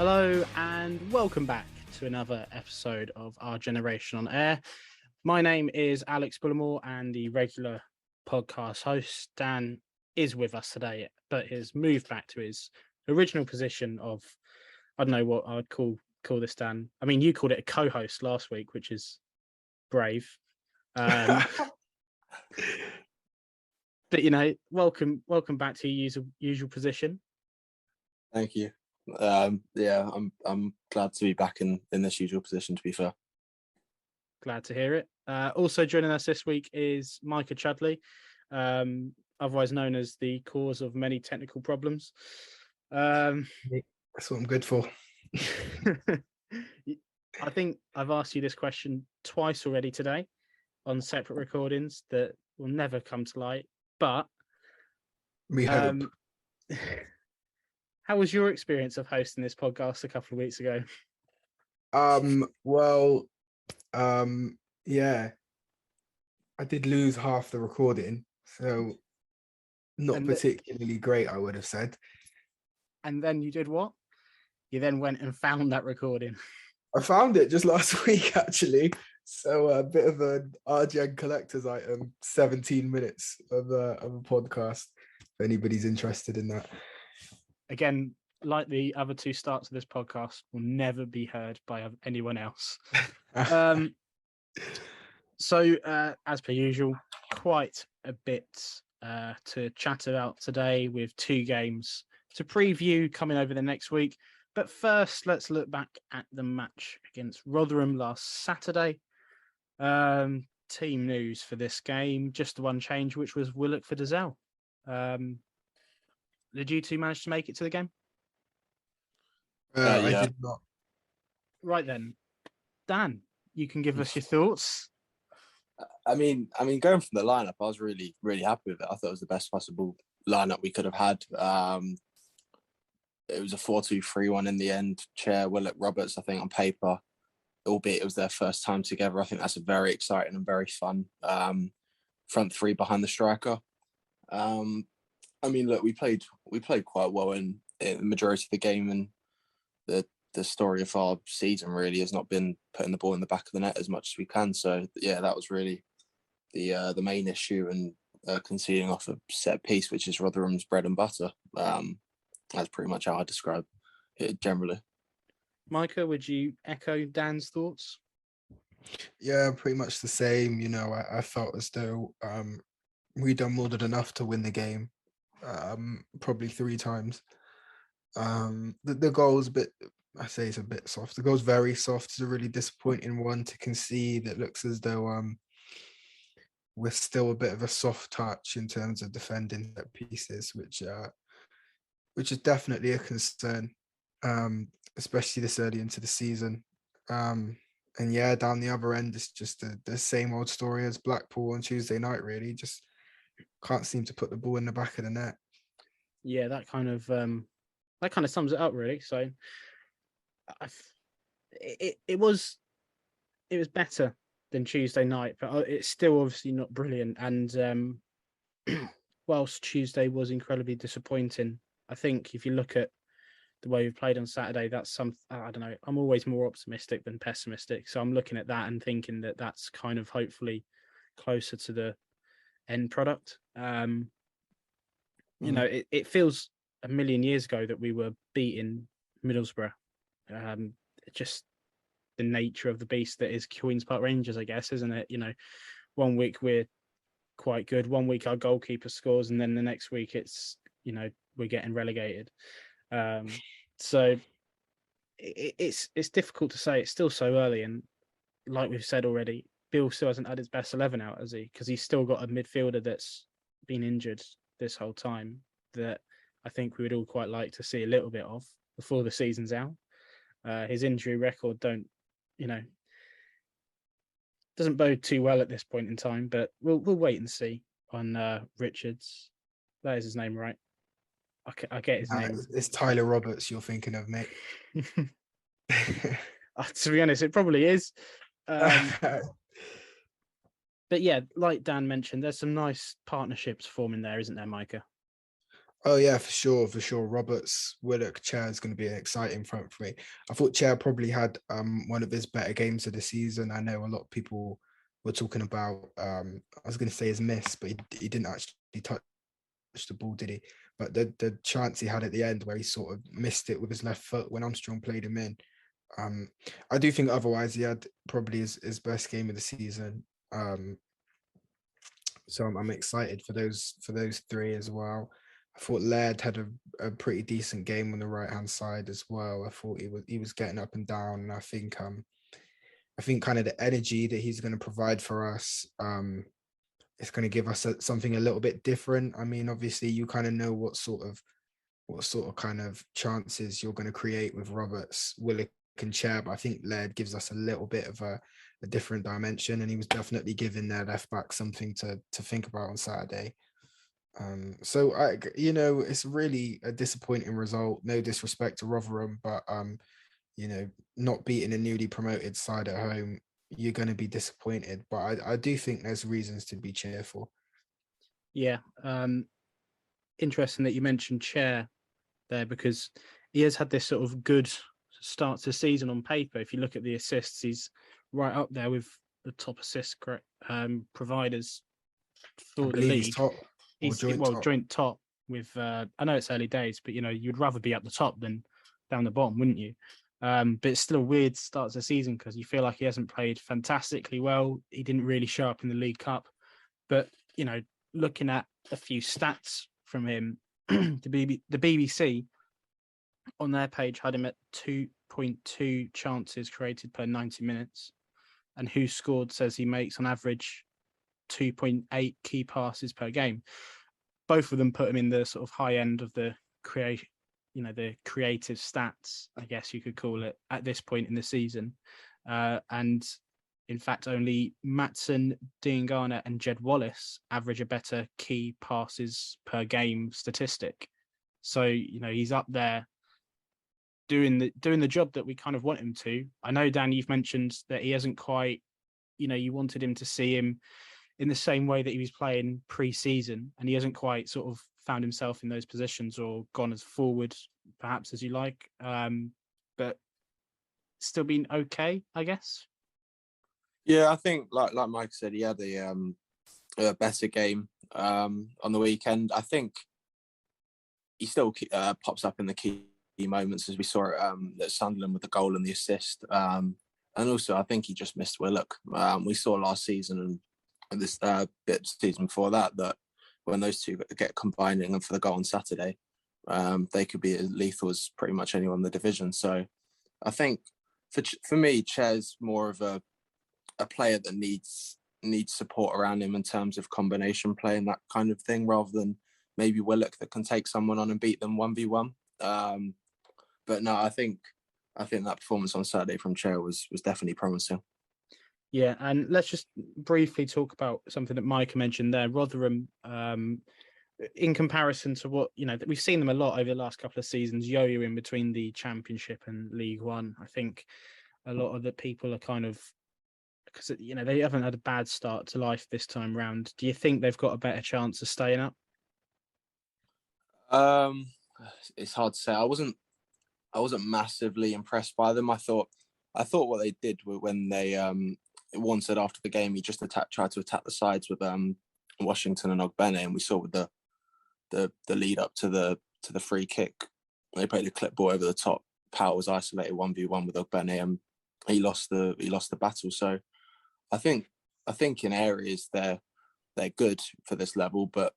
Hello and welcome back to another episode of Our Generation on Air. My name is Alex Bullimore and the regular podcast host Dan is with us today, but has moved back to his original position of, I don't know what I'd call this, Dan. I mean, you called it a co-host last week, which is brave. But welcome back to your usual position. Thank you. I'm glad to be back in this usual position, to be fair. Glad to hear it. Also joining us this week is Micah Chudley, otherwise known as the cause of many technical problems. That's what I'm good for. I think I've asked you this question twice already today on separate recordings that will never come to light, but we hope. How was your experience of hosting this podcast a couple of weeks ago? Yeah, I did lose half the recording, so not particularly great, I would have said. And then you did what? You then went and found that recording. I found it just last week, actually. So a bit of an RGN collector's item, 17 minutes of a podcast, if anybody's interested in that. Again, like the other two starts of this podcast, will never be heard by anyone else. So, as per usual, quite a bit to chat about today with two games to preview coming over the next week. But first, let's look back at the match against Rotherham last Saturday. Team news for this game, just the one change, which was Willock for Dazelle. Did you two manage to make it to the game? I did not. Right then, Dan, you can give us your thoughts. I mean, going from the lineup, I was really, really happy with it. I thought it was the best possible lineup we could have had. It was a 4-2-3-1 in the end. Chair, Willock, Roberts, I think on paper, albeit it was their first time together. I think that's a very exciting and very fun front three behind the striker. I mean, look, we played quite well in the majority of the game, and the story of our season really has not been putting the ball in the back of the net as much as we can. So yeah, that was really the main issue, and conceding off a set piece, which is Rotherham's bread and butter. That's pretty much how I describe it generally. Micah, would you echo Dan's thoughts? Yeah, pretty much the same. I felt as though we done more than enough to win the game. Probably 3 times. The goal's a bit, I say it's a bit soft. The goal's very soft. It's a really disappointing one to concede. It looks as though we're still a bit of a soft touch in terms of defending set pieces, which is definitely a concern, especially this early into the season. And yeah, down the other end, it's just the same old story as Blackpool on Tuesday night, really. Just can't seem to put the ball in the back of the net. Yeah, that kind of sums it up, really. So it was better than Tuesday night, but it's still obviously not brilliant. And whilst Tuesday was incredibly disappointing, I think if you look at the way we played on Saturday, that's I don't know. I'm always more optimistic than pessimistic, so I'm looking at that and thinking that that's kind of hopefully closer to the end product. It feels a million years ago that we were beating Middlesbrough. Just the nature of the beast that is Queen's Park Rangers, I guess, isn't it? 1 week we're quite good, 1 week our goalkeeper scores, and then the next week it's we're getting relegated. So it's difficult to say. It's still so early, and like we've said already, Bill still hasn't had his best 11 out, has he? Because he's still got a midfielder that's been injured this whole time that I think we would all quite like to see a little bit of before the season's out. His injury record doesn't bode too well at this point in time, but we'll wait and see on Richards. That is his name, right? I get his name. It's Tyler Roberts you're thinking of, mate. To be honest, it probably is. But yeah, like Dan mentioned, there's some nice partnerships forming there, isn't there, Micah? Oh yeah, for sure, for sure. Roberts, Willock, Chair is going to be an exciting front three. I thought Chair probably had one of his better games of the season. I know a lot of people were talking about I was going to say his miss, but he didn't actually touch the ball, did he? But the chance he had at the end where he sort of missed it with his left foot when Armstrong played him in. I do think otherwise he had probably his best game of the season. So I'm excited for those three as well. I thought Laird had a pretty decent game on the right hand side as well. I thought he was getting up and down, and I think kind of the energy that he's going to provide for us it's going to give us something a little bit different. I mean, obviously you kind of know what sort of kind of chances you're going to create with Roberts, Willock and Chair, but I think Laird gives us a little bit of a different dimension, and he was definitely giving their left back something to think about on Saturday. So it's really a disappointing result. No disrespect to Rotherham, but not beating a newly promoted side at home, you're going to be disappointed. But I do think there's reasons to be cheerful. Yeah. Interesting that you mentioned Chair there, because he has had this sort of good start to the season on paper. If you look at the assists, he's right up there with the top assist providers I for the believe he's league. top or Joint top with. I know it's early days, but you'd rather be at the top than down the bottom, wouldn't you? But it's still a weird start to the season because you feel like he hasn't played fantastically well. He didn't really show up in the League Cup, but looking at a few stats from him, the BBC on their page had him at 2.2 chances created per 90 minutes, and Who Scored says he makes on average 2.8 key passes per game. Both of them put him in the sort of high end of the the creative stats, I guess you could call it, at this point in the season. And in fact, only Matson, Diangana and Jed Wallace average a better key passes per game statistic. So, he's up there doing the job that we kind of want him to. I know, Dan, you've mentioned that he hasn't quite, you wanted him to see him in the same way that he was playing pre-season, and he hasn't quite sort of found himself in those positions or gone as forward, perhaps, as you like. But still been okay, I guess. Yeah, I think like Mike said, he had a better game on the weekend. I think he still pops up in the key moments, as we saw at Sunderland with the goal and the assist. And also, I think he just missed Willock. We saw last season and this bit season before that when those two get combining and for the goal on Saturday, they could be as lethal as pretty much anyone in the division. So I think for me, Chair's more of a player that needs support around him in terms of combination play and that kind of thing, rather than maybe Willock that can take someone on and beat them 1v1. But no, I think that performance on Saturday from Chair was definitely promising. Yeah, and let's just briefly talk about something that Micah mentioned there. Rotherham, in comparison to what, that we've seen them a lot over the last couple of seasons, yo-yoing between the Championship and League One. I think a lot of the people are kind of, because they haven't had a bad start to life this time round. Do you think they've got a better chance of staying up? It's hard to say. I wasn't massively impressed by them. I thought what they did when they Warren said after the game, he just tried to attack the sides with Washington and Ogbene, and we saw with the lead up to the free kick, they played a clip ball over the top. Powell was isolated 1v1 with Ogbene, and he lost the battle. So I think in areas they're good for this level, but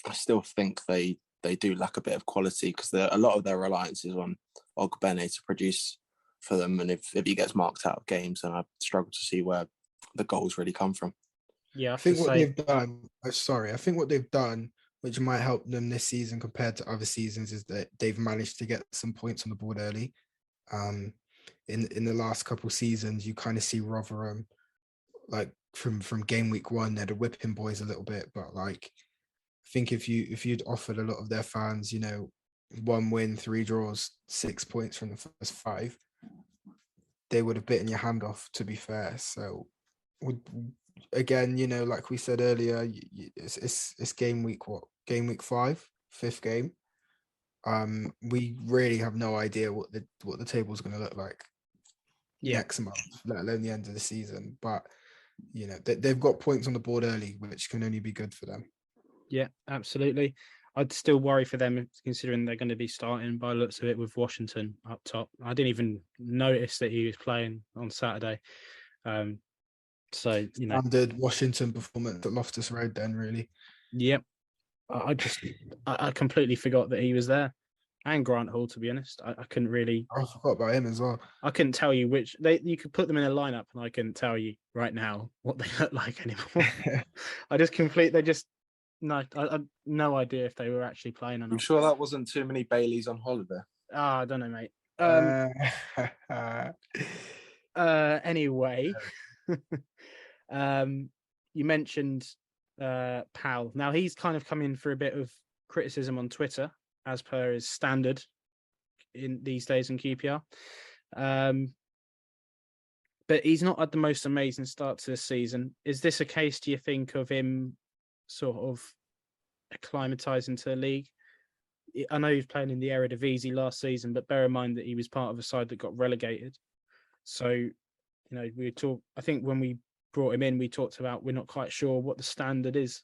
I still think they do lack a bit of quality, because a lot of their reliance is on Ogbene to produce for them, and if he gets marked out of games, then I struggle to see where the goals really come from. Yeah, I think what they've done. I think what they've done, which might help them this season compared to other seasons, is that they've managed to get some points on the board early. In the last couple seasons, you kind of see Rotherham, like from game week 1, they're the whipping boys a little bit, but like I think if you'd offered a lot of their fans, 1 win, 3 draws, 6 points from the first 5, they would have bitten your hand off, to be fair. So again, like we said earlier, it's game week 5, 5th game. We really have no idea what the table is going to look like next month, let alone the end of the season. But they've got points on the board early, which can only be good for them. Yeah, absolutely. I'd still worry for them considering they're going to be starting by the looks of it with Washington up top. I didn't even notice that he was playing on Saturday. Standard Washington performance at Loftus Road then, really. Yep. I completely forgot that he was there. And Grant Hall, to be honest. I couldn't really... I forgot about him as well. I couldn't tell you which... You could put them in a lineup and I couldn't tell you right now what they look like anymore. No, I no idea if they were actually playing or not. I'm sure that wasn't too many Baileys on holiday. I don't know, mate. Anyway, you mentioned Powell. Now he's kind of come in for a bit of criticism on Twitter, as per his standard in these days in QPR. But he's not had the most amazing start to the season. Is this a case, do you think, of him sort of acclimatizing to the league? I know he was playing in the Eredivisie last season, but bear in mind that he was part of a side that got relegated. So, I think when we brought him in, we talked about we're not quite sure what the standard is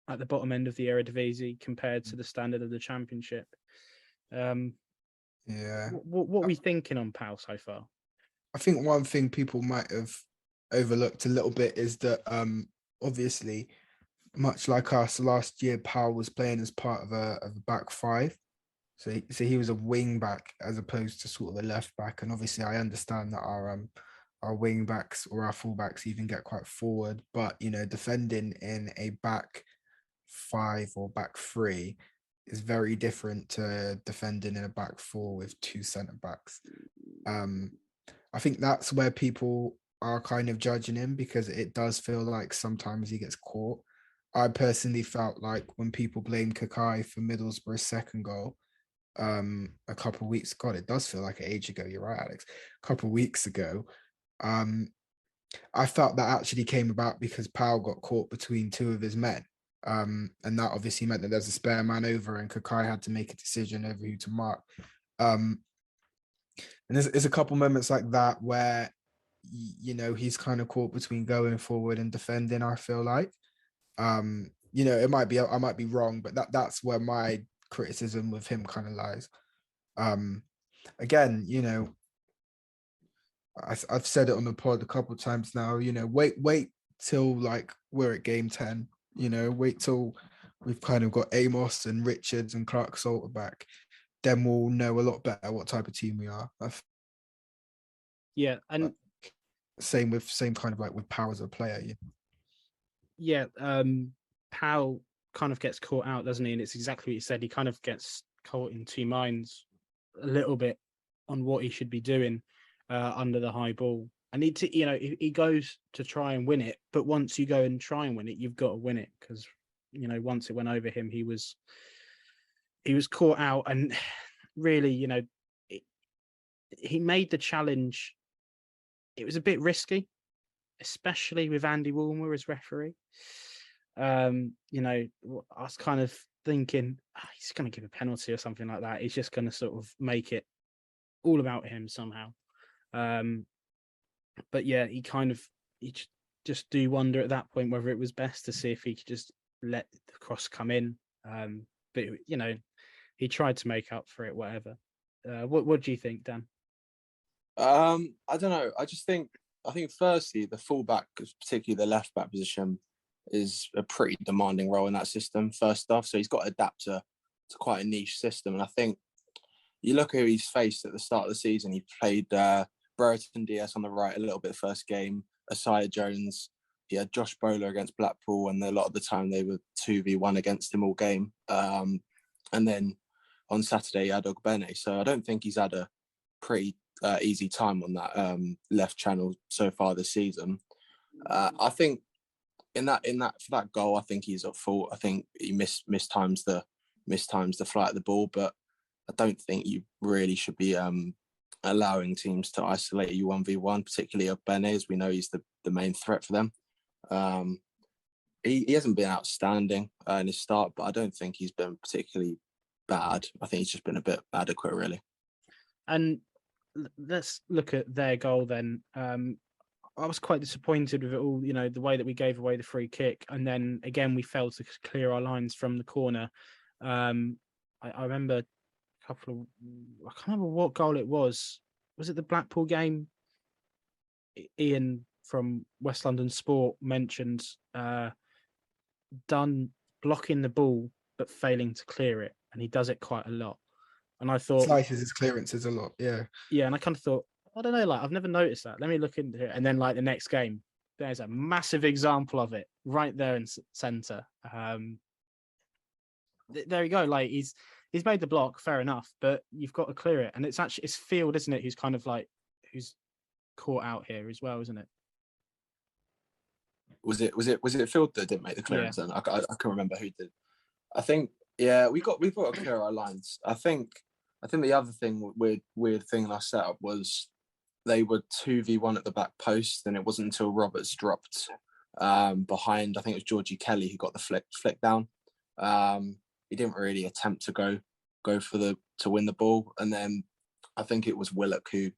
at the bottom end of the Eredivisie compared to the standard of the Championship. Yeah. What are we thinking on Powell so far? I think one thing people might have overlooked a little bit is that obviously, much like us last year, Powell was playing as part of a back five. So he was a wing back as opposed to sort of a left back. And obviously I understand that our wing backs or our full backs even get quite forward, but defending in a back five or back three is very different to defending in a back four with two centre backs. I think that's where people are kind of judging him, because it does feel like sometimes he gets caught. I personally felt like when people blame Kakai for Middlesbrough's second goal, a couple of weeks, God, it does feel like an age ago. You're right, Alex. A couple of weeks ago, I felt that actually came about because Powell got caught between two of his men. And that obviously meant that there's a spare man over and Kakai had to make a decision over who to mark. And there's a couple moments like that where, he's kind of caught between going forward and defending, I feel like. It might be, I might be wrong, but that's where my criticism with him kind of lies. Again, I've said it on the pod a couple of times now, wait till like we're at game 10, wait till we've kind of got Amos and Richards and Clark Salter back. Then we'll know a lot better what type of team we are. Yeah, and same kind of like with Powell as a player. Yeah, Powell kind of gets caught out, doesn't he? And it's exactly what you said. He kind of gets caught in two minds a little bit on what he should be doing under the high ball. And he goes to try and win it, but once you go and try and win it, you've got to win it, because once it went over him, he was caught out, and really, he made the challenge. It was a bit risky, especially with Andy Woolmer as referee. I was kind of thinking, he's going to give a penalty or something like that. He's just going to sort of make it all about him somehow. But yeah, he just do wonder at that point whether it was best to see if he could just let the cross come in. But he tried to make up for it, whatever. What do you think, Dan? I don't know. I think firstly, the fullback, particularly the left back position, is a pretty demanding role in that system, first off. So he's got to adapt to quite a niche system. And I think you look at who he's faced at the start of the season. He played Brereton Diaz on the right a little bit first game, Isaiah Jones. He had Josh Bowler against Blackpool, and a lot of the time they were 2v1 against him all game. And then on Saturday, he had Ogbene. So I don't think he's had a pretty easy time on that left channel so far this season. I think in that for that goal, I think he's at fault. I think he mistimes the flight of the ball, but I don't think you really should be allowing teams to isolate you 1v1, particularly Ogbene, as we know he's the main threat for them. He hasn't been outstanding in his start, but I don't think he's been particularly bad. I think he's just been a bit adequate, really. And let's look at their goal then. I was quite disappointed with it all, the way that we gave away the free kick. And then again, we failed to clear our lines from the corner. I remember I can't remember what goal it was. Was it the Blackpool game? Ian from West London Sport mentioned Dunn blocking the ball but failing to clear it. And he does it quite a lot. And I thought, Slices his clearances a lot, yeah. Yeah, and I kind of thought, I don't know, I've never noticed that. Let me look into it. And then the next game, there's a massive example of it right there in centre. There you go. He's made the block, fair enough, but you've got to clear it. And it's Field, isn't it? Who's kind of who's caught out here as well, isn't it? Was it Field that didn't make the clearance? Yeah. Then I can remember who did. I think we've got to clear our lines. I think the other thing weird thing in our setup was they were 2v1 at the back post, and it wasn't until Roberts dropped behind. I think it was Georgie Kelly who got the flick down. He didn't really attempt to go to win the ball, and then I think it was Willock who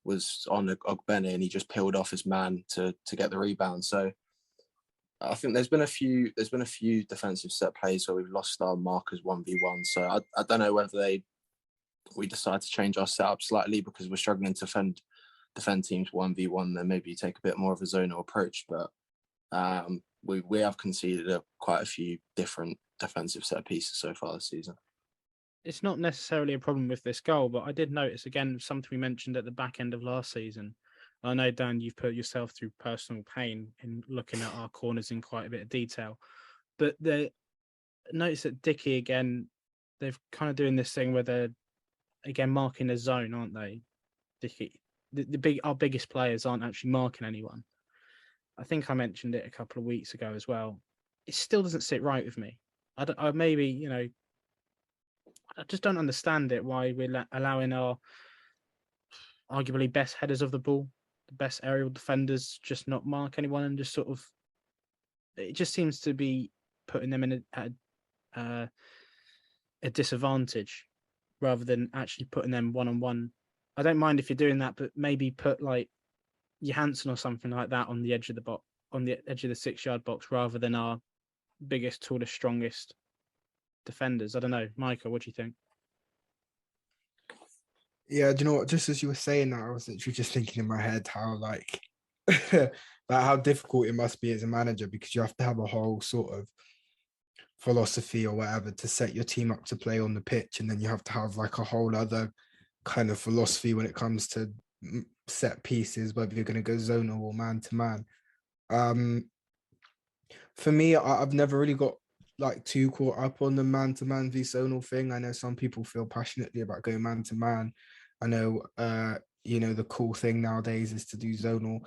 was on Ogbene, and he just peeled off his man to get the rebound. So I think there's been a few defensive set plays where we've lost our markers 1v1. So I don't know whether we decide to change our setup slightly because we're struggling to defend teams 1v1, then maybe take a bit more of a zonal approach. But we have conceded quite a few different defensive set pieces so far this season. It's not necessarily a problem with this goal, but I did notice, again, something we mentioned at the back end of last season. I know, Dan, you've put yourself through personal pain in looking at our corners in quite a bit of detail. But notice that Dickey, again, they're kind of doing this thing where they're, again, marking a zone, aren't they? Dickey, our biggest players aren't actually marking anyone. I think I mentioned it a couple of weeks ago as well. It still doesn't sit right with me. I just don't understand it, why we're allowing our arguably best headers of the ball, the best aerial defenders, just not mark anyone, and just sort of, it just seems to be putting them in a disadvantage rather than actually putting them one-on-one. I don't mind if you're doing that, but maybe put Johansson or something like that on the edge of the box, on the edge of the 6-yard box, rather than our biggest, tallest, strongest defenders. I don't know, Micah, what do you think? Yeah, do you know what? Just as you were saying that, I was literally just thinking in my head how how difficult it must be as a manager, because you have to have a whole sort of philosophy or whatever to set your team up to play on the pitch, and then you have to have a whole other kind of philosophy when it comes to set pieces, whether you're going to go zonal or man to man. For me, I've never really got too caught up on the man to man v zonal thing. I know some people feel passionately about going man to man. I know the cool thing nowadays is to do zonal.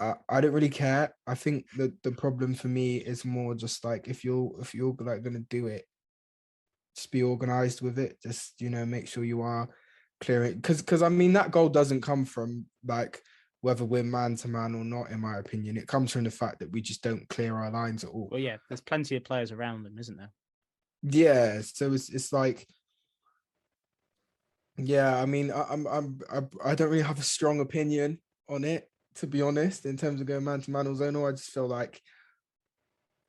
I don't really care. I think that the problem for me is more just if you're going to do it, just be organized with it. Just make sure you are clearing, because I mean that goal doesn't come from whether we're man to man or not. In my opinion, it comes from the fact that we just don't clear our lines at all. Well, yeah, there's plenty of players around them, isn't there? Yeah, so it's yeah. I mean, I don't really have a strong opinion on it, to be honest, in terms of going man to man or zonal. I just feel like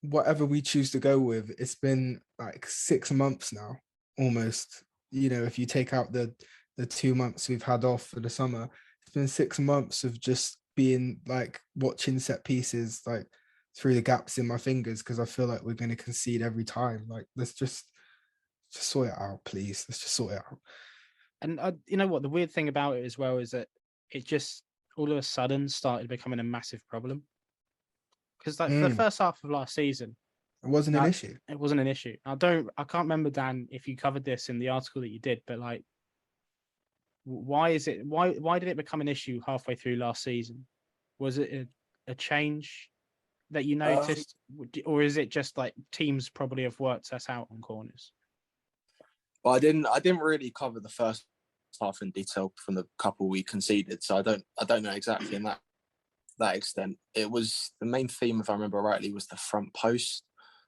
whatever we choose to go with, it's been 6 months now, almost. If you take out the 2 months we've had off for the summer, it's been 6 months of just being watching set pieces through the gaps in my fingers, because I feel like we're going to concede every time. Let's just sort it out, please. Let's just sort it out. And you know what? The weird thing about it as well is that it just all of a sudden started becoming a massive problem. Because for the first half of last season, it wasn't an issue. It wasn't an issue. I can't remember, Dan, if you covered this in the article that you did, but why did it become an issue halfway through last season? Was it a change that you noticed, or is it just teams probably have worked us out on corners? Well, I didn't really cover the first half in detail from the couple we conceded, so I don't know exactly in that extent. It was the main theme, if I remember rightly, was the front post.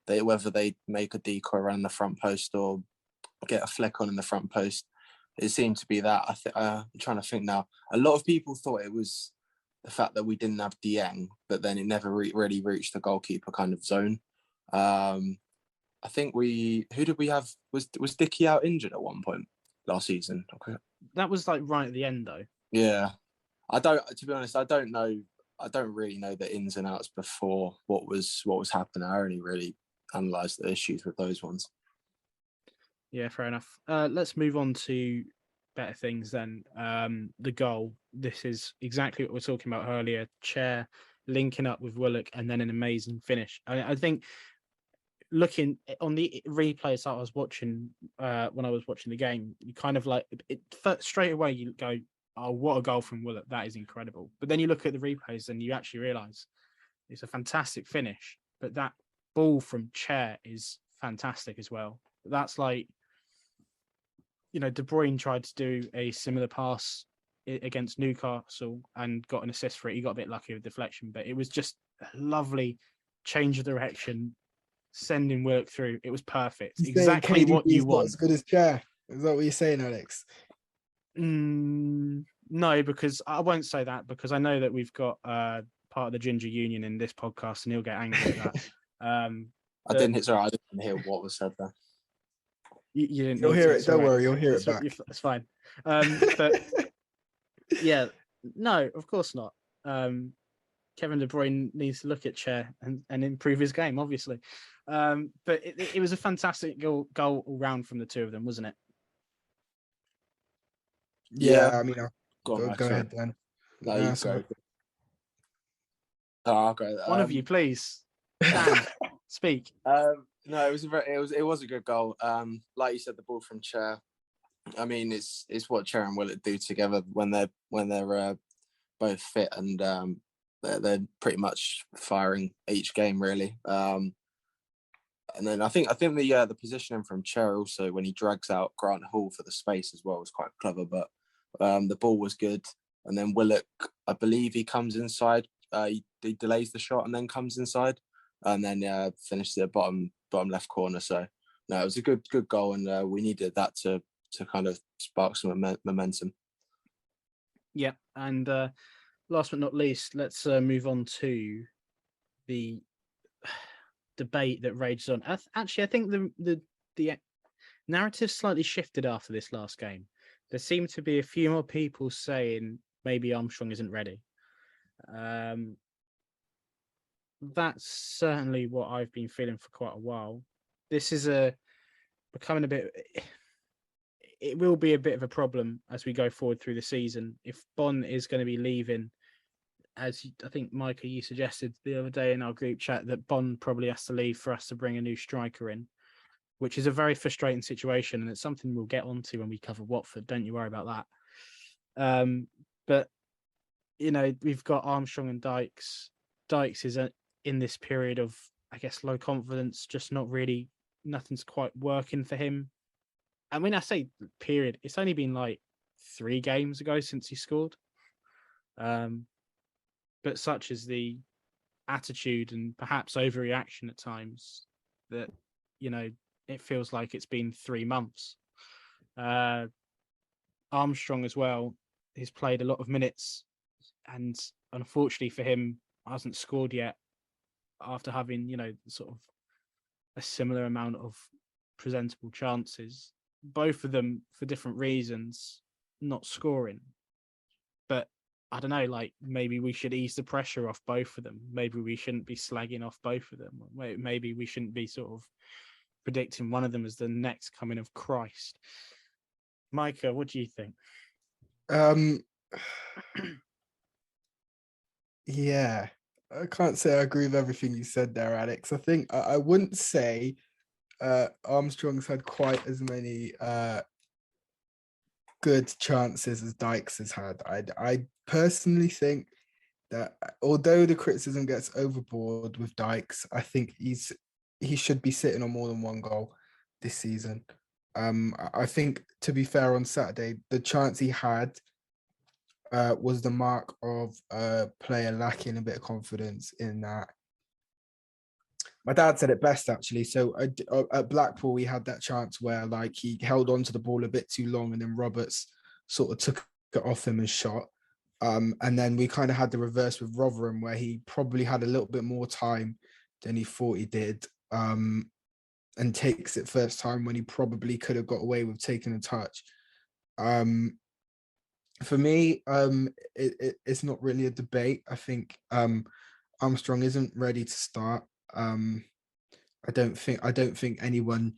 Whether they make a decoy around the front post or get a fleck on in the front post. It seemed to be that. I'm trying to think now. A lot of people thought it was the fact that we didn't have Dieng, but then it never really reached the goalkeeper kind of zone. I think who did we have? Was Dickey out injured at one point last season? Okay. That was like right at the end, though. Yeah, to be honest, I don't know. I don't really know the ins and outs before what was happening. I only really analysed the issues with those ones. Yeah, fair enough. Let's move on to better things then. The goal. This is exactly what we were talking about earlier. Chair linking up with Willock and then an amazing finish. I think looking on the replays that I was watching when I was watching the game, you kind of like it straight away you go, oh, what a goal from Willock. That is incredible. But then you look at the replays and you actually realise it's a fantastic finish. But that ball from Chair is fantastic as well. That's like, you know, De Bruyne tried to do a similar pass against Newcastle and got an assist for it. He got a bit lucky with deflection, but it was just a lovely change of direction, sending work through. It was perfect. Exactly what you want. Not as good as Chair. Is that what you're saying, Alex? No, because I won't say that, because I know that we've got part of the Ginger Union in this podcast, and he'll get angry at that. I didn't hear what was said there. You didn't. You'll hear it. Don't worry, you'll hear it back. It's fine. But yeah, no, of course not. Kevin De Bruyne needs to look at Chair and improve his game, obviously. But it was a fantastic goal all round from the two of them, wasn't it? Yeah, I mean, go ahead, Dan. No, you go. Oh, I'll go. One of you, please. Dan, speak. No, it was a good goal. Like you said, the ball from Chair. I mean, it's what Chair and Willett do together when they're both fit, and they're pretty much firing each game really. And then I think the positioning from Chair also, when he drags out Grant Hall for the space as well, was quite clever. But the ball was good, and then Willock, I believe he comes inside. He delays the shot and then comes inside, and then finishes at bottom left corner. So no, it was a good goal, and we needed that to kind of spark some momentum. Yeah, and last but not least, let's move on to the debate that rages on. Actually, I think the narrative slightly shifted after this last game. There seemed to be a few more people saying maybe Armstrong isn't ready. That's certainly what I've been feeling for quite a while. This is becoming a bit. It will be a bit of a problem as we go forward through the season. If Bon is going to be leaving, as I think Micah, you suggested the other day in our group chat, that Bon probably has to leave for us to bring a new striker in, which is a very frustrating situation, and it's something we'll get onto when we cover Watford. Don't you worry about that. But you know, we've got Armstrong and Dykes. Dykes is in this period of, I guess, low confidence, just not really, nothing's quite working for him. And when I say period, it's only been like 3 games ago since he scored. But such is the attitude and perhaps overreaction at times that, you know, it feels like it's been 3 months. Armstrong as well, he's played a lot of minutes, and unfortunately for him, hasn't scored yet after having, you know, sort of a similar amount of presentable chances. Both of them, for different reasons, not scoring. But I don't know, like maybe we should ease the pressure off both of them. Maybe we shouldn't be slagging off both of them. Maybe we shouldn't be sort of predicting one of them as the next coming of Christ. Micah, what do you think? Yeah, I can't say I agree with everything you said there, Alex. I think I wouldn't say Armstrong's had quite as many good chances as Dykes has had. I personally think that although the criticism gets overboard with Dykes, I think he should be sitting on more than 1 goal this season. I think, to be fair, on Saturday, the chance he had was the mark of a player lacking a bit of confidence, in that My dad said it best actually. So at Blackpool, we had that chance where like he held on to the ball a bit too long, and then Roberts sort of took it off him and shot. And then we kind of had the reverse with Rotherham, where he probably had a little bit more time than he thought he did, and takes it first time when he probably could have got away with taking a touch. For me, it's not really a debate. I think Armstrong isn't ready to start. I don't think anyone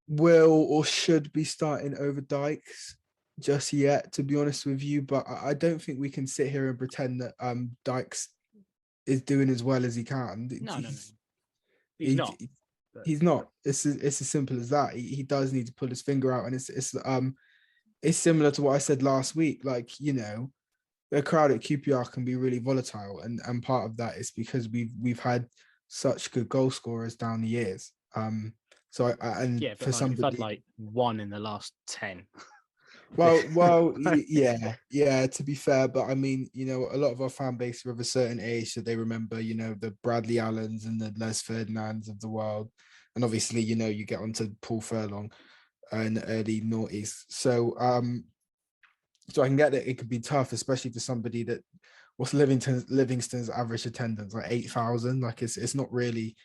will or should be starting over Dykes just yet, to be honest with you. But I don't think we can sit here and pretend that Dykes is doing as well as he can. No. He's not. He's not. It's as simple as that. He does need to pull his finger out, and it's similar to what I said last week. Like, you know, the crowd at QPR can be really volatile, and part of that is because we've had such good goal scorers down the years. So yeah, but for like, somebody, we've had like one in the last 10. well, yeah. To be fair, but I mean, you know, a lot of our fan base are of a certain age, so they remember, you know, the Bradley Allens and the Les Ferdinands of the world, and obviously, you know, you get onto Paul Furlong in the early noughties. So I can get that it could be tough, especially for somebody that what's Livingston's average attendance, like 8,000. Like it's not really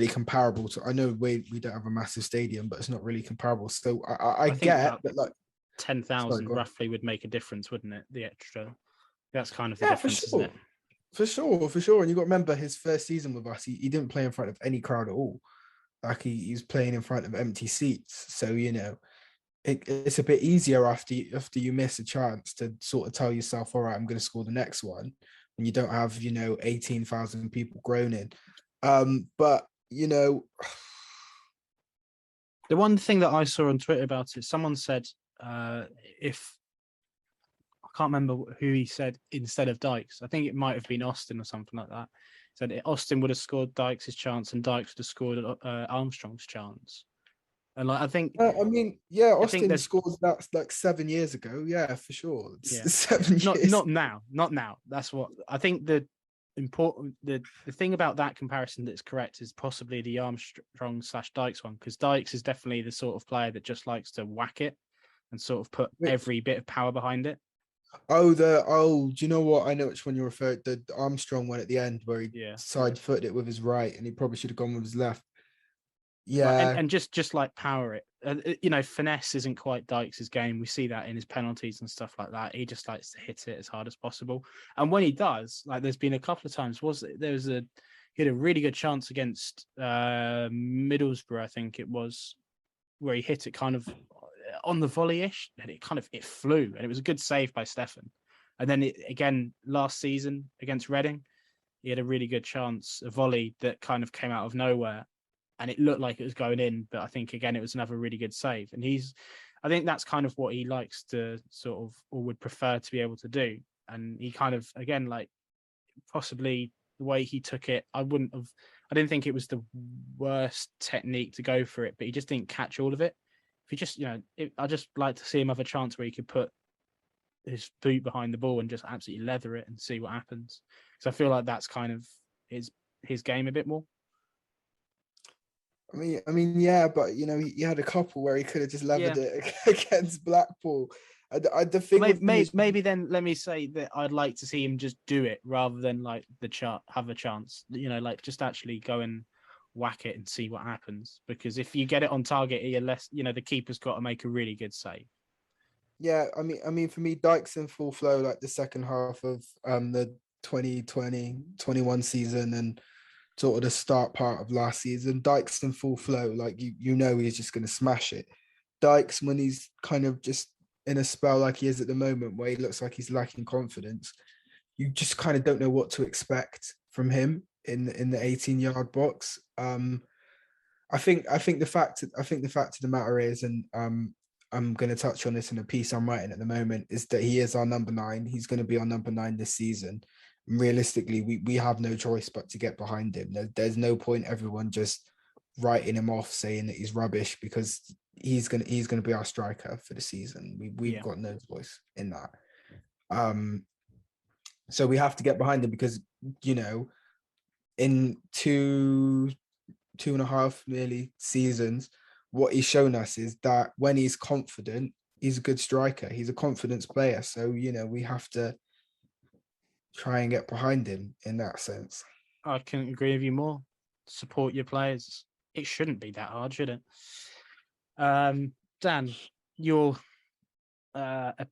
comparable to. I know we don't have a massive stadium, but it's not really comparable. So I get that, like 10,000 roughly would make a difference, wouldn't it? The extra, that's kind of the difference, for sure. isn't it? For sure. And you got to remember his first season with us, he didn't play in front of any crowd at all. Like he's playing in front of empty seats. So, you know, it's a bit easier after you miss a chance to sort of tell yourself, all right, I'm going to score the next one, when you don't have, you know, 18,000 people groaning. But, you know, the one thing that I saw on Twitter about it, someone said, if I can't remember who he said instead of Dykes, I think it might have been Austin or something like that. Said Austin would have scored Dykes' chance and Dykes would have scored Armstrong's chance. And like, I think, I mean, yeah, Austin there's scored that like 7 years ago. Yeah, for sure. Yeah. 7 years. Not now. That's what I think. The thing about that comparison that's correct is possibly the Armstrong / Dykes one, because Dykes is definitely the sort of player that just likes to whack it and sort of put every bit of power behind it. Do you know what? I know which one you referred to. The Armstrong one at the end where he side-footed it with his right, and he probably should have gone with his left. Yeah, like, and just like power it. You know, finesse isn't quite Dykes' game. We see that in his penalties and stuff like that. He just likes to hit it as hard as possible. And when he does, like, there's been a couple of times. He had a really good chance against Middlesbrough, I think it was, where he hit it kind of on the volley-ish, and it flew, and it was a good save by Stefan. And then again last season against Reading, he had a really good chance, a volley that kind of came out of nowhere, and it looked like it was going in, but I think again it was another really good save. And I think that's kind of what he likes to sort of, or would prefer to be able to do. And he kind of, again, like, possibly the way he took it, I didn't think it was the worst technique to go for it, but he just didn't catch all of it. If he just, I just like to see him have a chance where he could put his boot behind the ball and just absolutely leather it and see what happens. So I feel like that's kind of his game a bit more. I mean, yeah, but you know, he had a couple where he could have just levered it against Blackpool. The thing maybe then let me say that I'd like to see him just do it rather than like have a chance. You know, like just actually go and whack it and see what happens. Because if you get it on target, the keeper's got to make a really good save. Yeah, I mean, for me, Dykes in full flow, like the second half of the 2020-21 season and sort of the start part of last season. Dykes in full flow, like you know he's just going to smash it. Dykes, when he's kind of just in a spell like he is at the moment, where he looks like he's lacking confidence, you just kind of don't know what to expect from him in the 18-yard box. I think the fact of the matter is, and I'm going to touch on this in a piece I'm writing at the moment, is that he is our number 9. He's going to be our number 9 this season. And realistically, we have no choice but to get behind him. There's no point everyone just writing him off, saying that he's rubbish, because he's gonna be our striker for the season. We've got no choice in that. So we have to get behind him, because, you know, in two and a half nearly seasons, what he's shown us is that when he's confident, he's a good striker. He's a confidence player. So, we have to try and get behind him in that sense. I couldn't agree with you more. Support your players. It shouldn't be that hard, should it? Dan, you're a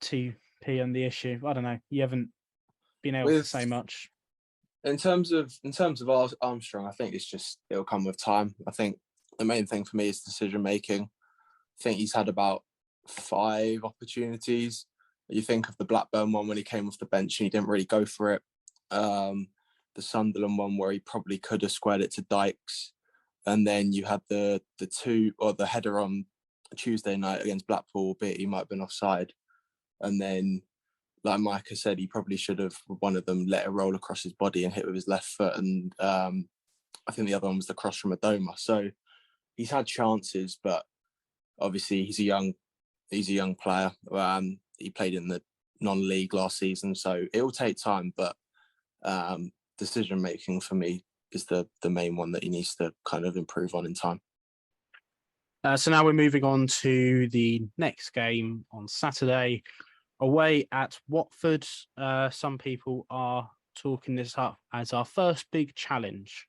2P on the issue. I don't know. You haven't been able to say much. In terms of Armstrong, I think it'll come with time. I think the main thing for me is decision making. I think he's had about 5 opportunities. You think of the Blackburn one when he came off the bench and he didn't really go for it. The Sunderland one where he probably could have squared it to Dykes. And then you had the header on Tuesday night against Blackpool, albeit he might have been offside. And then, like Micah said, he probably should have, one of them, let it roll across his body and hit with his left foot. And I think the other one was the cross from Adoma. So he's had chances, but obviously he's a young player. He played in the non-league last season, so it will take time. But decision making for me is the main one that he needs to kind of improve on in time. So now we're moving on to the next game on Saturday, away at Watford. Some people are talking this up as our first big challenge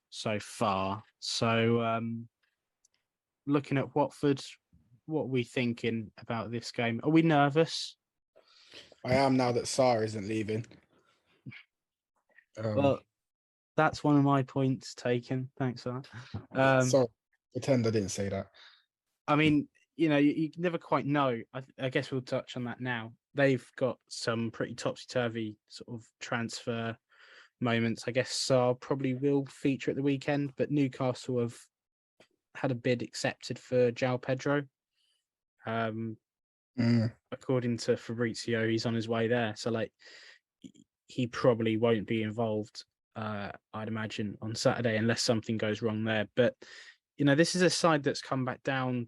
so far. So looking at Watford, what are we thinking about this game? Are we nervous? I am, now that Sarr isn't leaving. Well, that's one of my points taken. Thanks for that. Sorry, pretend I didn't say that. I mean, you never quite know. I guess we'll touch on that now. They've got some pretty topsy-turvy sort of transfer moments. I guess Sarr probably will feature at the weekend, but Newcastle have had a bid accepted for João Pedro. According to Fabrizio, he's on his way there. So, he probably won't be involved, I'd imagine, on Saturday unless something goes wrong there. But, this is a side that's come back down.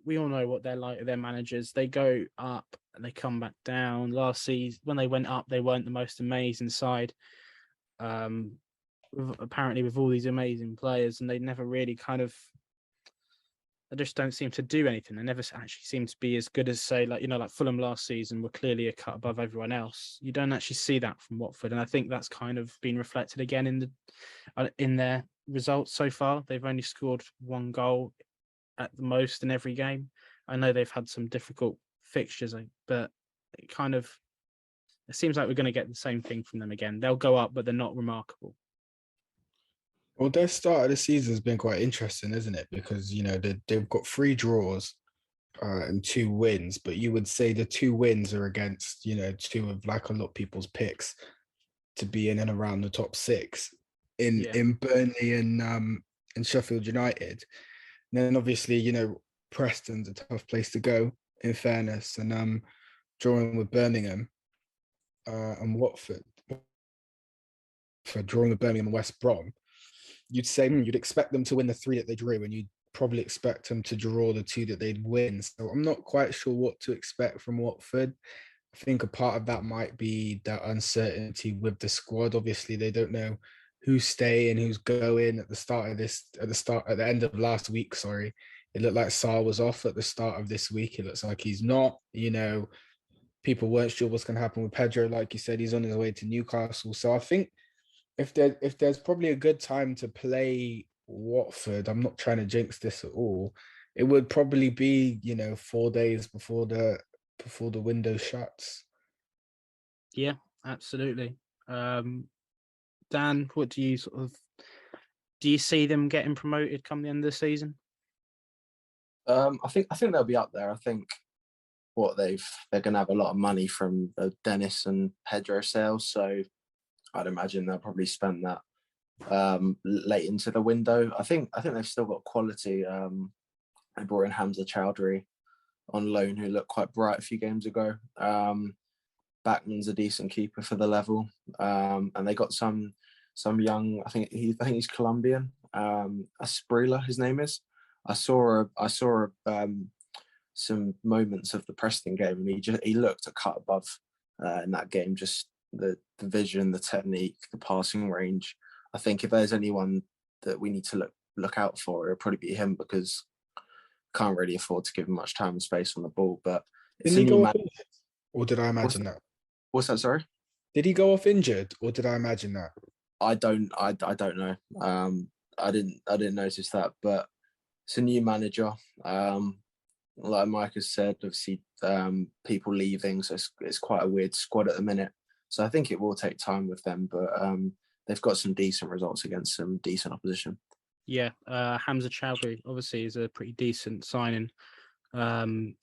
We all know what they're like, their managers. They go up and they come back down. Last season, when they went up, they weren't the most amazing side. Apparently with all these amazing players, and they never really they just don't seem to do anything. They never actually seem to be as good as, say, like Fulham last season were clearly a cut above everyone else. You don't actually see that from Watford, and I think that's kind of been reflected again in their results so far. They've only scored 1 goal at the most in every game. I know they've had some difficult fixtures, but it seems like we're going to get the same thing from them again. They'll go up, but they're not remarkable. Well, their start of the season has been quite interesting, isn't it? Because, they've got 3 draws and 2 wins, but you would say the 2 wins are against, 2 of a lot of people's picks to be in and around the top 6 in Burnley and Sheffield United. And then obviously, Preston's a tough place to go, in fairness, and drawing with Birmingham and Watford, for drawing with Birmingham and West Brom. You'd say you'd expect them to win the 3 that they drew, and you'd probably expect them to draw the 2 that they'd win. So I'm not quite sure what to expect from Watford. I think a part of that might be that uncertainty with the squad. Obviously, they don't know who's staying, who's going at the end of last week. Sorry, it looked like Sarr was off at the start of this week. It looks like he's not. People weren't sure what's going to happen with Pedro. Like you said, he's on his way to Newcastle. So I think if there's probably a good time to play Watford, I'm not trying to jinx this at all, it would probably be 4 days before the window shuts. Yeah, absolutely. Dan, what do you see them getting promoted come the end of the season? I think they'll be up there. I think they're going to have a lot of money from the Dennis and Pedro sales, so I'd imagine they'll probably spend that late into the window. I think they've still got quality. They brought in Hamza Chowdhury on loan, who looked quite bright a few games ago. Backman's a decent keeper for the level, and they got some young. I think he's Colombian. Asprilla, his name is. I saw some moments of the Preston game, and he looked a cut above in that game. Just the vision, the technique, the passing range. I think if there's anyone that we need to look out for, it'll probably be him, because can't really afford to give him much time and space on the ball. But it's Didn't a he new go man. off injured? Or did I imagine that? What's that? Sorry, Did he go off injured, or did I imagine that? I don't know. I didn't notice that, but it's a new manager. Like Micah said, obviously people leaving, so it's quite a weird squad at the minute. So I think it will take time with them, but they've got some decent results against some decent opposition. Yeah, Hamza Chowdhury obviously is a pretty decent signing. And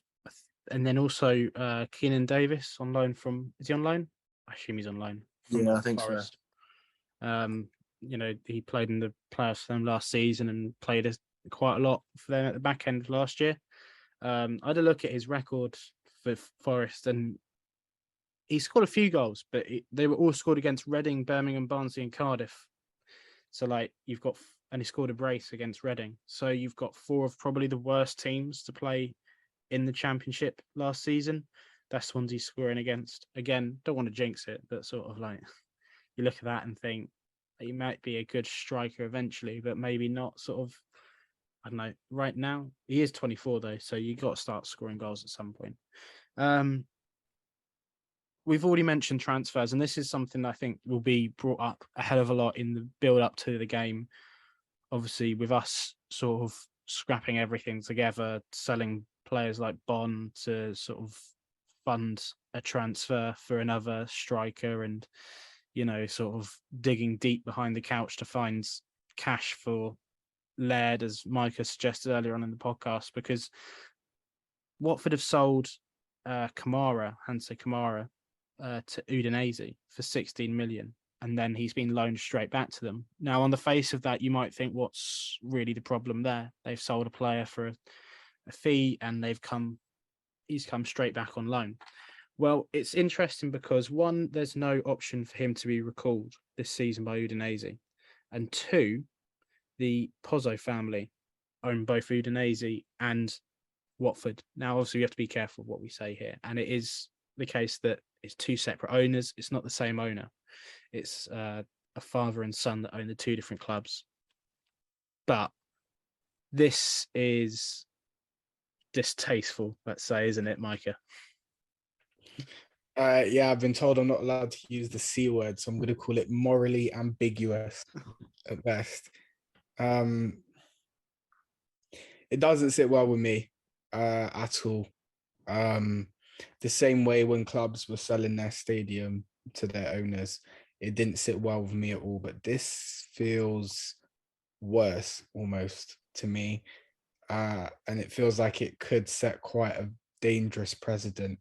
then also Keenan Davis on loan from, is he on loan? I assume he's on loan from Yeah, I think Forest. He played in the playoffs for them last season and played quite a lot for them at the back end of last year. I had a look at his record for Forest, and he scored a few goals, but they were all scored against Reading, Birmingham, Barnsley, and Cardiff. So, and he scored a brace against Reading. So you've got 4 of probably the worst teams to play in the Championship last season. That's the ones he's scoring against. Again, don't want to jinx it, but sort of like you look at that and think he might be a good striker eventually, but maybe not sort of, I don't know, right now. He is 24 though, so you got to start scoring goals at some point. We've already mentioned transfers, and this is something I think will be brought up a hell of a lot in the build up to the game. Obviously, with us sort of scrapping everything together, selling players like Bon to sort of fund a transfer for another striker, and sort of digging deep behind the couch to find cash for Laird, as Micah suggested earlier on in the podcast, because Watford have sold Hanse Kamara to Udinese for 16 million, and then he's been loaned straight back to them. Now, on the face of that, you might think, what's really the problem there? They've sold a player for a fee, and he's come straight back on loan. Well, it's interesting because 1, there's no option for him to be recalled this season by Udinese, and 2, the Pozzo family own both Udinese and Watford. Now, obviously, we have to be careful of what we say here, and it is the case that it's 2 separate owners. It's not the same owner. It's a father and son that own the 2 different clubs. But this is distasteful, let's say, isn't it, Micah? Yeah, I've been told I'm not allowed to use the C word, so I'm going to call it morally ambiguous at best. It doesn't sit well with me at all. The same way when clubs were selling their stadium to their owners, it didn't sit well with me at all. But this feels worse almost to me. And it feels like it could set quite a dangerous precedent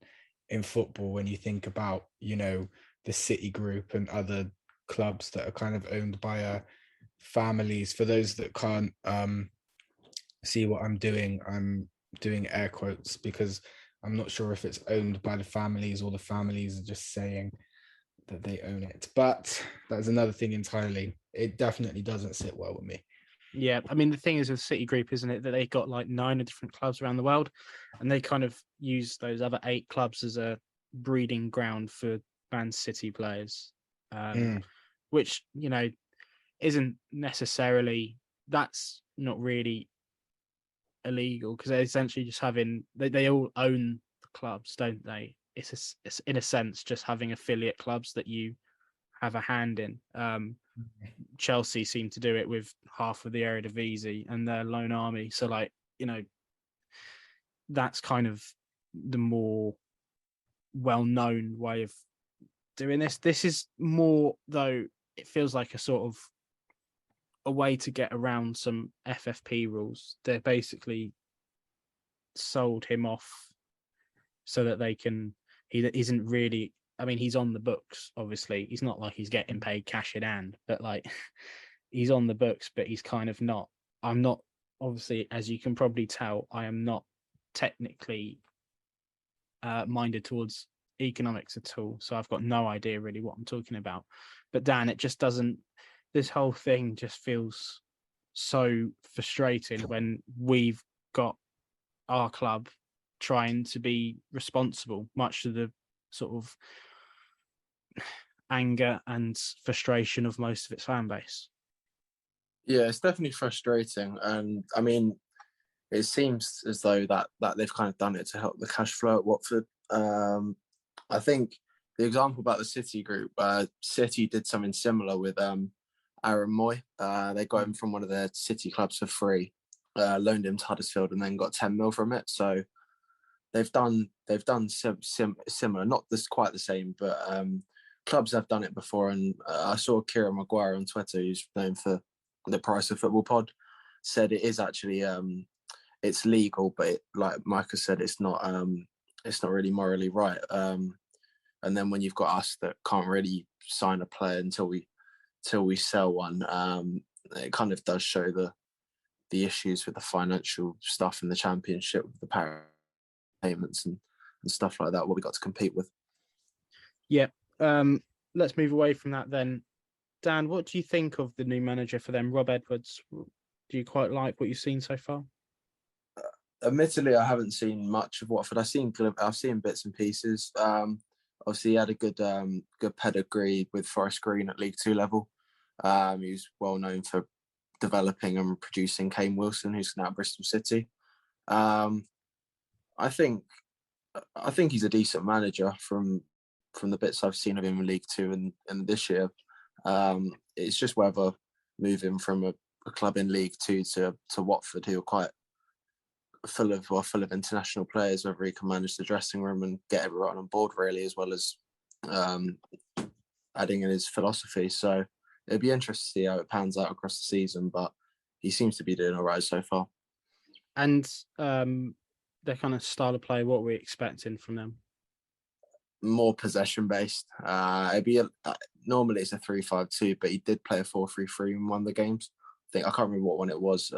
in football when you think about, the City Group and other clubs that are kind of owned by families. For those that can't see what I'm doing air quotes because I'm not sure if it's owned by the families or the families are just saying that they own it. But that's another thing entirely. It definitely doesn't sit well with me. Yeah, I mean, the thing is with City Group, isn't it, that they got like 9 different clubs around the world, and they kind of use those other 8 clubs as a breeding ground for Man City players, which, isn't necessarily, that's not really illegal, because they're essentially just they all own the clubs, don't they? It's in a sense just having affiliate clubs that you have a hand in. Chelsea seem to do it with half of the Eredivisie and their loan army. So, that's kind of the more well-known way of doing this. This is more, though, it feels like a sort of a way to get around some FFP rules. They're basically sold him off so that he isn't really, I mean, he's on the books, obviously. He's not like he's getting paid cash in hand, but he's on the books, but he's kind of not. I'm not, obviously, as you can probably tell, I am not technically minded towards economics at all. So I've got no idea really what I'm talking about. But Dan, it just doesn't, this whole thing just feels so frustrating when we've got our club trying to be responsible, much to the sort of, anger and frustration of most of its fan base. Yeah, it's definitely frustrating, and I mean, it seems as though that they've kind of done it to help the cash flow at Watford. I think the example about the City group, City did something similar with Aaron Moy. They got him from one of their City clubs for free, loaned him to Huddersfield, and then got 10 mil from it. So they've done similar, not this quite the same, but clubs have done it before. And I saw Kieran Maguire on Twitter, who's known for the Price of Football pod, said it is actually it's legal, but like Micah said, it's not really morally right. And then when you've got us that can't really sign a player until we sell one, it kind of does show the issues with the financial stuff in the Championship, with the power payments and stuff like that, what we got to compete with. Yeah. Let's move away from that then. Dan, what do you think of the new manager for them, Rob Edwards? Do you quite like what you've seen so far? Admittedly, I haven't seen much of Watford. I've seen bits and pieces. Obviously, he had a good pedigree with Forest Green at League Two level. He was well known for developing and producing Kane Wilson, who's now at Bristol City. I think he's a decent manager from the bits I've seen of him in League Two and this year. It's just whether moving from a club in League Two to Watford, who are quite full of international players, whether he can manage the dressing room and get everyone on board really, as well as adding in his philosophy. So it'd be interesting to see how it pans out across the season, but he seems to be doing all right so far. And their kind of style of play, what we're expecting from them? More possession based. It'd be normally it's a 3-5-2, but he did play a 4-3-3 in one of the games. I can't remember what one it was.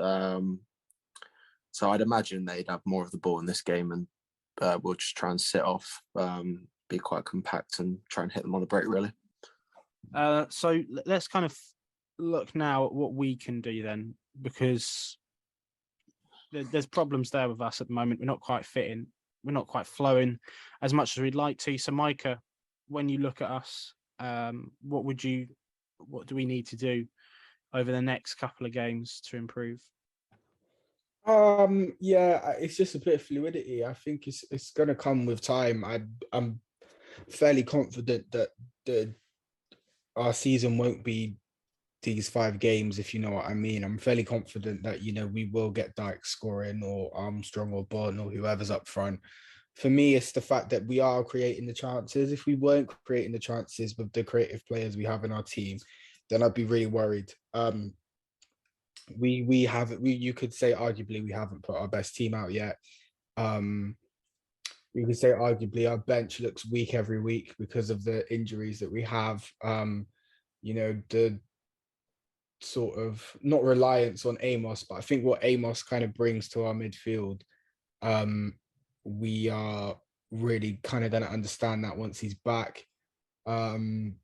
So I'd imagine they'd have more of the ball in this game, and we'll just try and sit off, be quite compact, and try and hit them on the break, really. So let's kind of look now at what we can do then, because there's problems there with us at the moment. We're not quite fitting. We're not quite flowing as much as we'd like to. So, Micah, when you look at us, what do we need to do over the next couple of games to improve? Yeah, it's just a bit of fluidity. I think it's gonna come with time. I'm fairly confident that our season won't be these 5 games, if you know what I mean. I'm fairly confident that we will get Dyke scoring, or Armstrong or Bond or whoever's up front. For me, it's the fact that we are creating the chances. If we weren't creating the chances with the creative players we have in our team, then I'd be really worried. You could say arguably we haven't put our best team out yet. You could say arguably our bench looks weak every week because of the injuries that we have. The sort of not reliance on Amos, but I think what Amos kind of brings to our midfield, we are really kind of going to understand that once he's back. And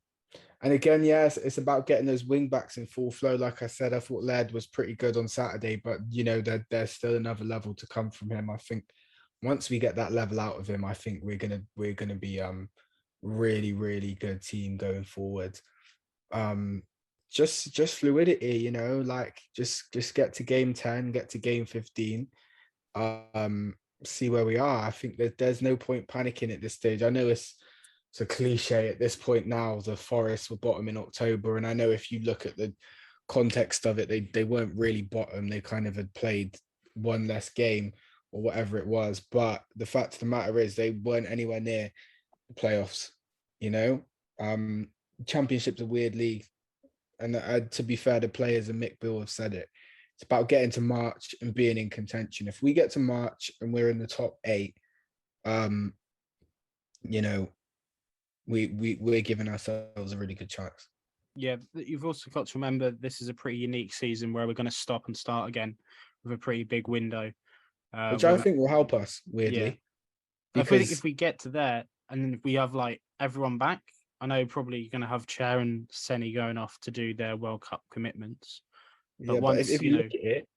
again, yes, it's about getting those wing backs in full flow. Like I said, I thought Laird was pretty good on Saturday, but there's still another level to come from him. I think once we get that level out of him, I think we're gonna be really, really good team going forward. Just fluidity, like just get to game 10, get to game 15, see where we are. I think that there's no point panicking at this stage. I know it's a cliche at this point now. The Forest were bottom in October, and I know if you look at the context of it, they weren't really bottom. They kind of had played one less game or whatever it was. But the fact of the matter is they weren't anywhere near the playoffs. Championship's a weird league. And to be fair, the players and Mick Bill have said it. It's about getting to March and being in contention. If we get to March and we're in the top 8, we're giving ourselves a really good chance. Yeah, you've also got to remember this is a pretty unique season where we're going to stop and start again with a pretty big window, which I think will help us weirdly. Yeah. Because if we get to there and then we have like everyone back, I know probably you're going to have Chair and Senny going off to do their World Cup commitments. But once if you look at it,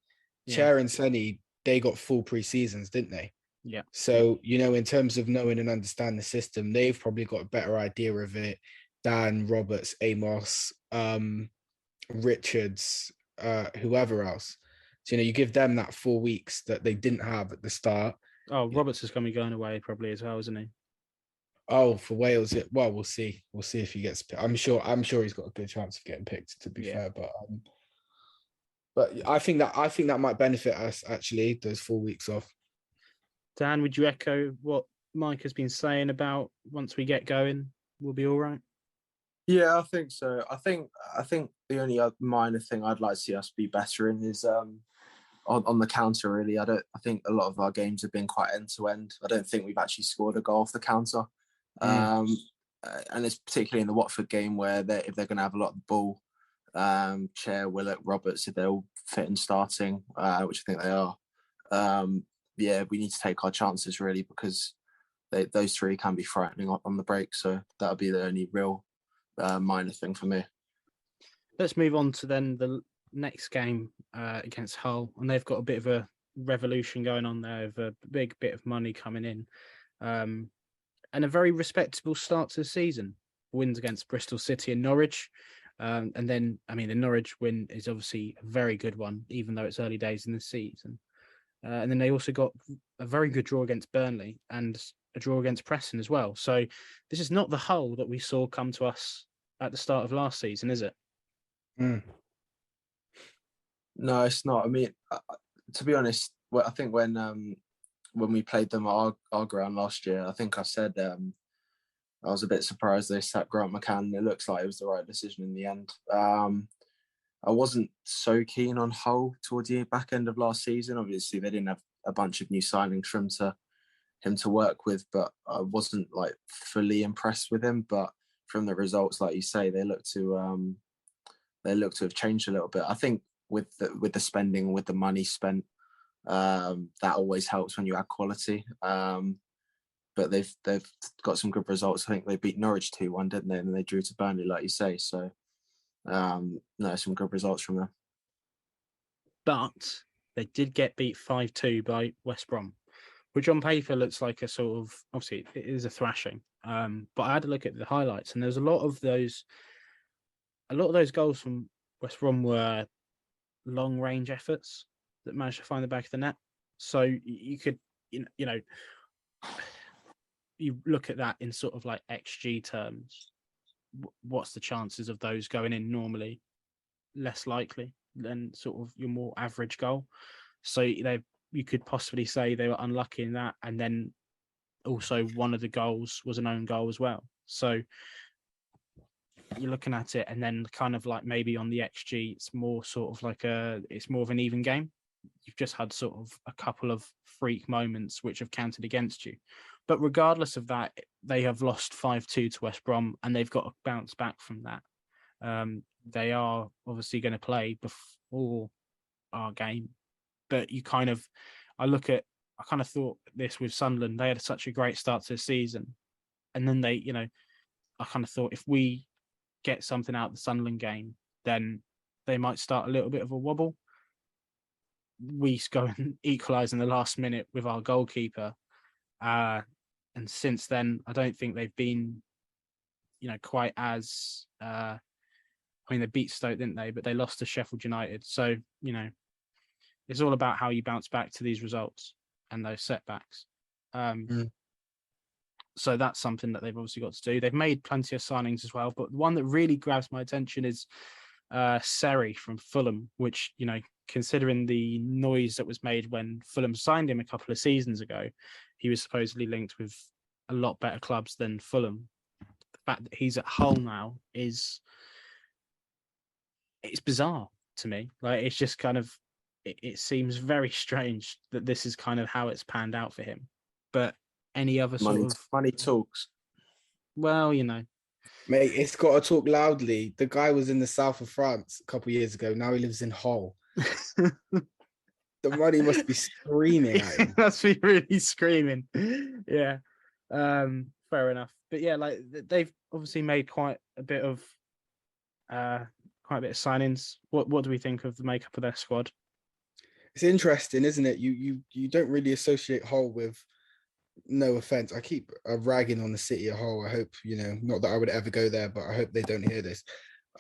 Chair and Senny, they got full pre-seasons, didn't they? Yeah. So, in terms of knowing and understand the system, they've probably got a better idea of it. Dan, Roberts, Amos, Richards, whoever else. So, you give them that 4 weeks that they didn't have at the start. Oh, Roberts is going to be going away probably as well, isn't he? Oh, for Wales, well, we'll see. We'll see if he gets picked. I'm sure he's got a good chance of getting picked, to be fair. But I think that might benefit us, actually, those 4 weeks off. Dan, would you echo what Mike has been saying about once we get going, we'll be all right? Yeah, I think so. I think the only other minor thing I'd like to see us be better in is on the counter. Really, I think a lot of our games have been quite end to end. I don't think we've actually scored a goal off the counter, and it's particularly in the Watford game where if they're going to have a lot of the ball, Chair, Willett, Roberts, if they're all fit and starting, which I think they are. Yeah, we need to take our chances really, because those three can be frightening on the break. So that'll be the only real minor thing for me. Let's move on to then the next game against Hull, and they've got a bit of a revolution going on there, with a big bit of money coming in, and a very respectable start to the season. Wins against Bristol City and Norwich, and then the Norwich win is obviously a very good one, even though it's early days in the season. And then they also got a very good draw against Burnley and a draw against Preston as well. So this is not the Hull that we saw come to us at the start of last season, is it? Mm. No, it's not. I mean, to be honest, I think when we played them at our ground last year, I think I said I was a bit surprised they sacked Grant McCann. It looks like it was the right decision in the end. I wasn't so keen on Hull towards the back end of last season. Obviously, they didn't have a bunch of new signings for him to work with, but I wasn't like fully impressed with him. But from the results, like you say, they look to have changed a little bit. I think with the spending, with the money spent, that always helps when you add quality. But they've got some good results. I think they beat Norwich 2-1, didn't they? And they drew to Burnley, like you say. So no, some good results from them. But they did get beat 5-2 by West Brom, which on paper looks like a sort of, obviously it is a thrashing. But I had a look at the highlights, and there's a lot of those goals from West Brom were long range efforts that managed to find the back of the net. So you could, you look at that in sort of like XG terms. What's the chances of those going in normally? Less likely than sort of your more average goal. So you could possibly say they were unlucky in that, and then also one of the goals was an own goal as well. So you're looking at it, and then kind of like maybe on the XG, it's more sort of like it's more of an even game. You've just had sort of a couple of freak moments which have counted against you. But regardless of that, they have lost 5-2 to West Brom, and they've got to bounce back from that. They are obviously going to play before our game, but I kind of thought this with Sunderland. They had such a great start to the season, and then I kind of thought if we get something out of the Sunderland game, then they might start a little bit of a wobble. We go and equalise in the last minute with our goalkeeper, and since then, I don't think they've been, quite as. They beat Stoke, didn't they? But they lost to Sheffield United. So, it's all about how you bounce back to these results and those setbacks. So that's something that they've obviously got to do. They've made plenty of signings as well, but the one that really grabs my attention is Seri from Fulham, which, considering the noise that was made when Fulham signed him a couple of seasons ago, he was supposedly linked with a lot better clubs than Fulham. The fact that he's at Hull now it's bizarre to me. Like, it's just kind of, it seems very strange that this is kind of how it's panned out for him. But any other money talks. Well, Mate, it's got to talk loudly. The guy was in the south of France a couple of years ago. Now he lives in Hull. The money must be screaming at him. It must be really screaming. Yeah. Fair enough. But yeah, like they've obviously made quite a bit of signings. What do we think of the makeup of their squad? It's interesting, isn't it? You don't really associate Hull with no offense, I keep ragging on the City of Hull. I hope, not that I would ever go there, but I hope they don't hear this.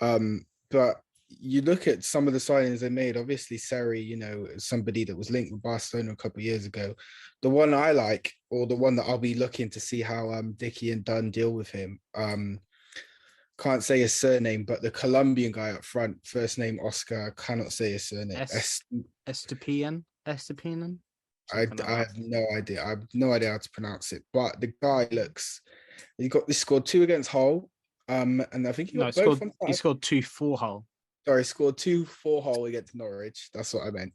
But you look at some of the signings they made. Obviously, Seri, somebody that was linked with Barcelona a couple of years ago. The one I like, or the one that I'll be looking to see how Dickey and Dunn deal with him. Can't say his surname, but the Colombian guy up front, first name Oscar, I cannot say his surname. Estepian. I have no idea. I have no idea how to pronounce it. But the guy he scored 2 against Hull. And I think he got both. He scored 2 for Hull. Sorry, scored 2 for Hull against Norwich. That's what I meant.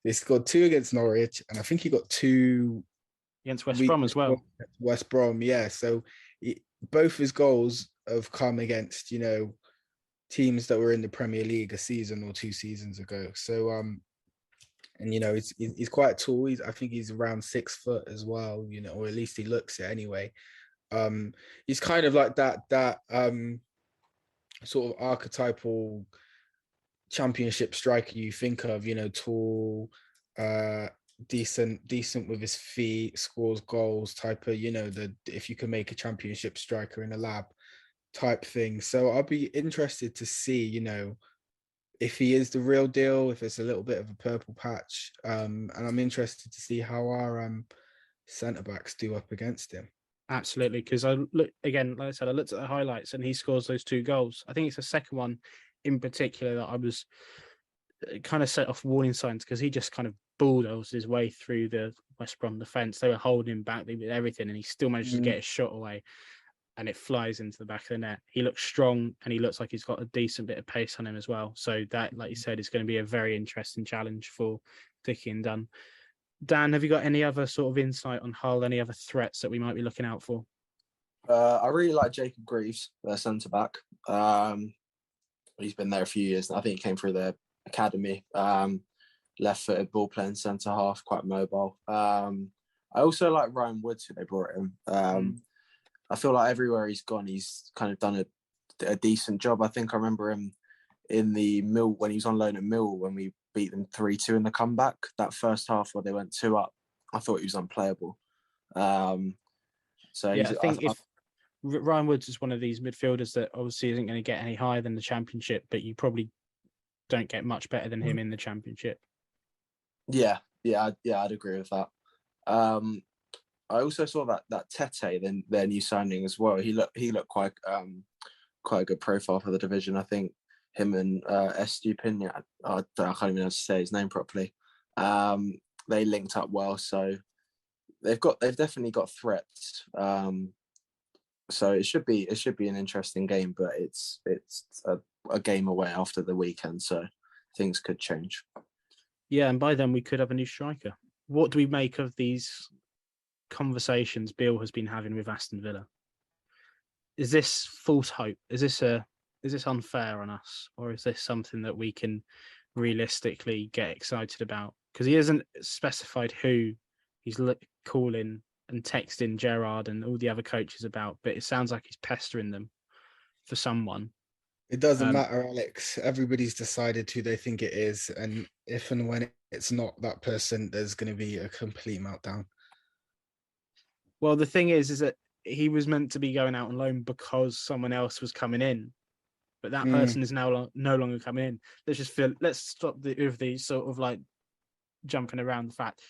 They scored 2 against Norwich, and I think he got 2 against West Brom as well. West Brom, yeah. So both his goals have come against, teams that were in the Premier League a season or 2 seasons ago. So and he's quite tall. I think he's around 6 foot as well, or at least he looks it anyway. He's kind of like that sort of archetypal championship striker you think of, tall, decent with his feet, scores goals type of, if you can make a championship striker in a lab type thing. So I'll be interested to see, if he is the real deal, if it's a little bit of a purple patch. And I'm interested to see how our centre backs do up against him. Absolutely, because I look again, like I said, I looked at the highlights and he scores those 2 goals. I think it's the second one in particular that I was kind of set off warning signs, because he just kind of bulldozed his way through the West Brom defence. They were holding him back, they did everything, and he still managed to get his shot away, and it flies into the back of the net. He looks strong, and he looks like he's got a decent bit of pace on him as well. So that, like you said, is going to be a very interesting challenge for Dickey and Dunn. Dan, have you got any other sort of insight on Hull, any other threats that we might be looking out for? I really like Jacob Greaves, their centre back. He's been there a few years. I think he came through their academy. Left-footed, ball-playing centre half, quite mobile. I also like Ryan Woods, who they brought in. I feel like everywhere he's gone, he's kind of done a decent job. I think I remember him in the Mill when he was on loan at Mill when we beat them 3-2 in the comeback. That first half where they went 2 up, I thought he was unplayable. So yeah, I think if Ryan Woods is one of these midfielders that obviously isn't going to get any higher than the Championship, but you probably don't get much better than him in the Championship. Yeah, I'd agree with that. I also saw that Tete, their new signing as well. He looked quite a good profile for the division. I think him and Estupiñán, I can't even know how to say his name properly. They linked up well, so they've definitely got threats. So it should be an interesting game, but it's a game away after the weekend, so things could change. Yeah, and by then we could have a new striker. What do we make of these conversations Bill has been having with Aston Villa? Is this false hope? Is this unfair on us, or is this something that we can realistically get excited about? Because he hasn't specified who he's calling and texting Gerrard and all the other coaches about, but it sounds like he's pestering them for someone. It doesn't matter, Alex. Everybody's decided who they think it is, and if and when it's not that person, there's going to be a complete meltdown. Well, the thing is that he was meant to be going out on loan because someone else was coming in, but that person is now no longer coming in. Let's stop with the sort of like jumping around the fact.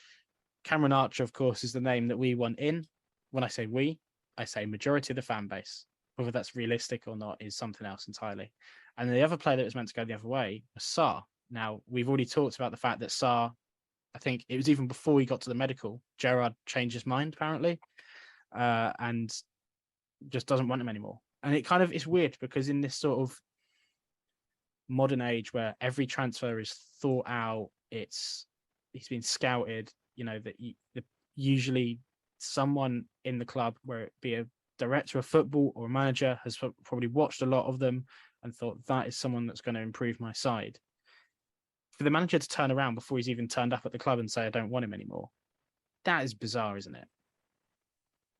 Cameron Archer, of course, is the name that we want in. When I say we, I say majority of the fan base. Whether that's realistic or not is something else entirely. And the other player that was meant to go the other way was Sarr. Now, we've already talked about the fact that Sarr, I think it was even before he got to the medical, Gerrard changed his mind, apparently, and just doesn't want him anymore. And it's weird because in this sort of modern age where every transfer is thought out, he's been scouted, that usually someone in the club, where it be a director of football or a manager, has probably watched a lot of them and thought that is someone that's going to improve my side. For the manager to turn around before he's even turned up at the club and say, I don't want him anymore, that is bizarre, isn't it?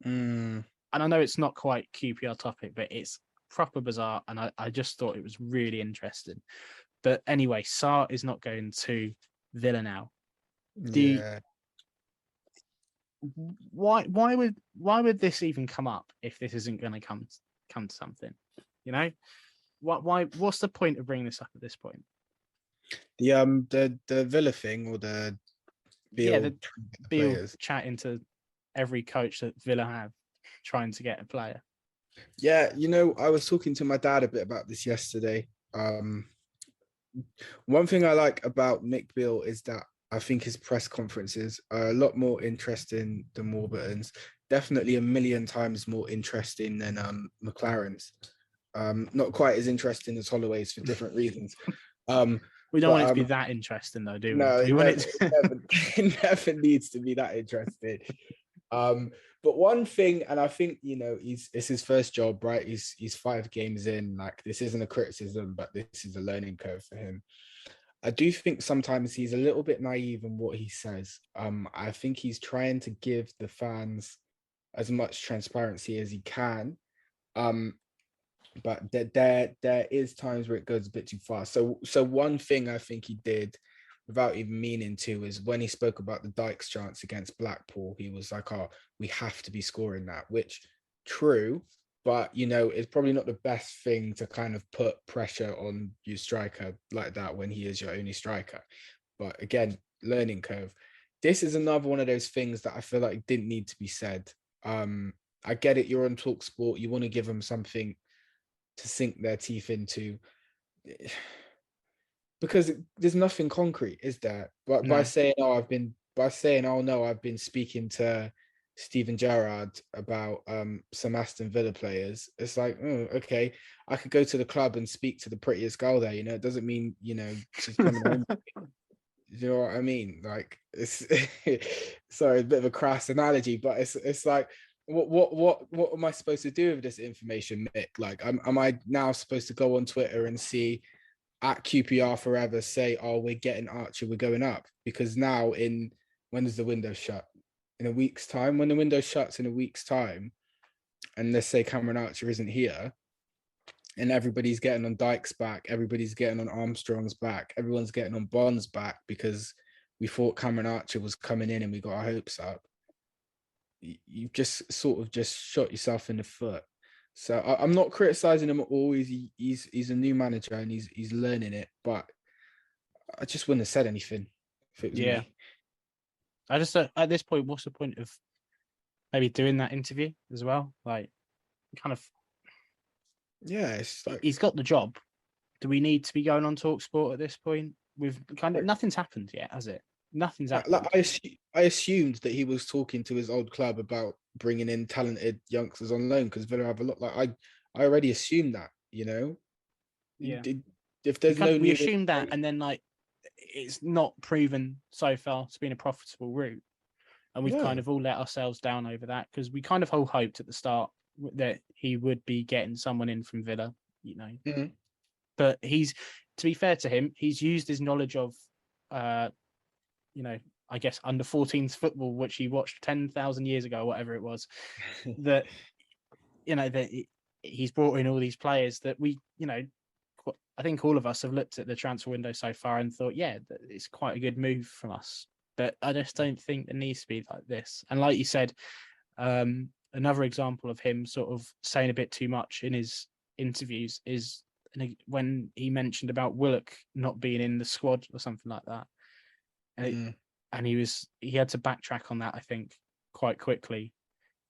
And I know it's not quite QPR topic, but it's proper bizarre, and I just thought it was really interesting. But anyway, Sarr is not going to Villa now. why would this even come up if this isn't going to come to something? You know, what's the point of bringing this up at this point? The Villa thing, or the Beale, the Beale players. chatting to every coach that Villa have, trying to get a player. Yeah, you know, I was talking to my dad a bit about this yesterday. One thing I like about Mick Beale is that I think his press conferences are a lot more interesting than Warburton's. Definitely a million times more interesting than McLaren's. Not quite as interesting as Holloway's for different reasons. We don't want it to be that interesting, though, do we? No, We want it to... it never needs to be that interesting. But one thing, and I think, you know, it's his first job, right? He's 5 games in. Like, this isn't a criticism, but this is a learning curve for him. I do think sometimes he's a little bit naive in what he says. I think he's trying to give the fans as much transparency as he can. But there is times where it goes a bit too far. So one thing I think he did, without even meaning to, is when he spoke about the Dykes chance against Blackpool, he was like, "Oh, we have to be scoring that," which true, but you know, it's probably not the best thing to kind of put pressure on your striker like that when he is your only striker. But again, learning curve. This is another one of those things that I feel like didn't need to be said. I get it, you're on TalkSport, you want to give them something to sink their teeth into, because there's nothing concrete, is there? But No. by saying, "Oh no, I've been speaking to Steven Gerrard about some Aston Villa players," it's like, oh, okay, I could go to the club and speak to the prettiest girl there. You know, it doesn't mean, you know, she's coming home. You know what I mean? Like, it's sorry, a bit of a crass analogy, but it's like, what am I supposed to do with this information, Mick? Like, am I now supposed to go on Twitter and see at QPR forever say, "Oh, we're getting Archer, we're going up"? Because now, when does the window shut? In a week's time? When the window shuts in a week's time, and let's say Cameron Archer isn't here, and everybody's getting on Dyke's back, everybody's getting on Armstrong's back, everyone's getting on Bond's back because we thought Cameron Archer was coming in and we got our hopes up. You've just sort of just shot yourself in the foot. So I'm not criticizing him at all. He's a new manager and he's learning it, but I just wouldn't have said anything if it was me. I just at this point, what's the point of maybe doing that interview as well? Like, kind of, yeah, it's like, he's got the job. Do we need to be going on TalkSport at this point? We've kind of nothing's happened yet, has it? Nothing's happened. Like, I assumed that he was talking to his old club about bringing in talented youngsters on loan, because Villa have a lot. Like, I already assumed that, you know. Yeah. If there's no, we assumed that, and then like it's not proven so far to be a profitable route, and we've kind of all let ourselves down over that, because we kind of all hoped at the start that he would be getting someone in from Villa, you know. Mm-hmm. But to be fair to him, he's used his knowledge of, you know, I guess under 14s football, which he watched 10,000 years ago, whatever it was, that, you know, that he's brought in all these players that we, you know, I think all of us have looked at the transfer window so far and thought, yeah, it's quite a good move from us. But I just don't think it needs to be like this. And like you said, another example of him sort of saying a bit too much in his interviews is when he mentioned about Willock not being in the squad or something like that. And he had to backtrack on that, I think, quite quickly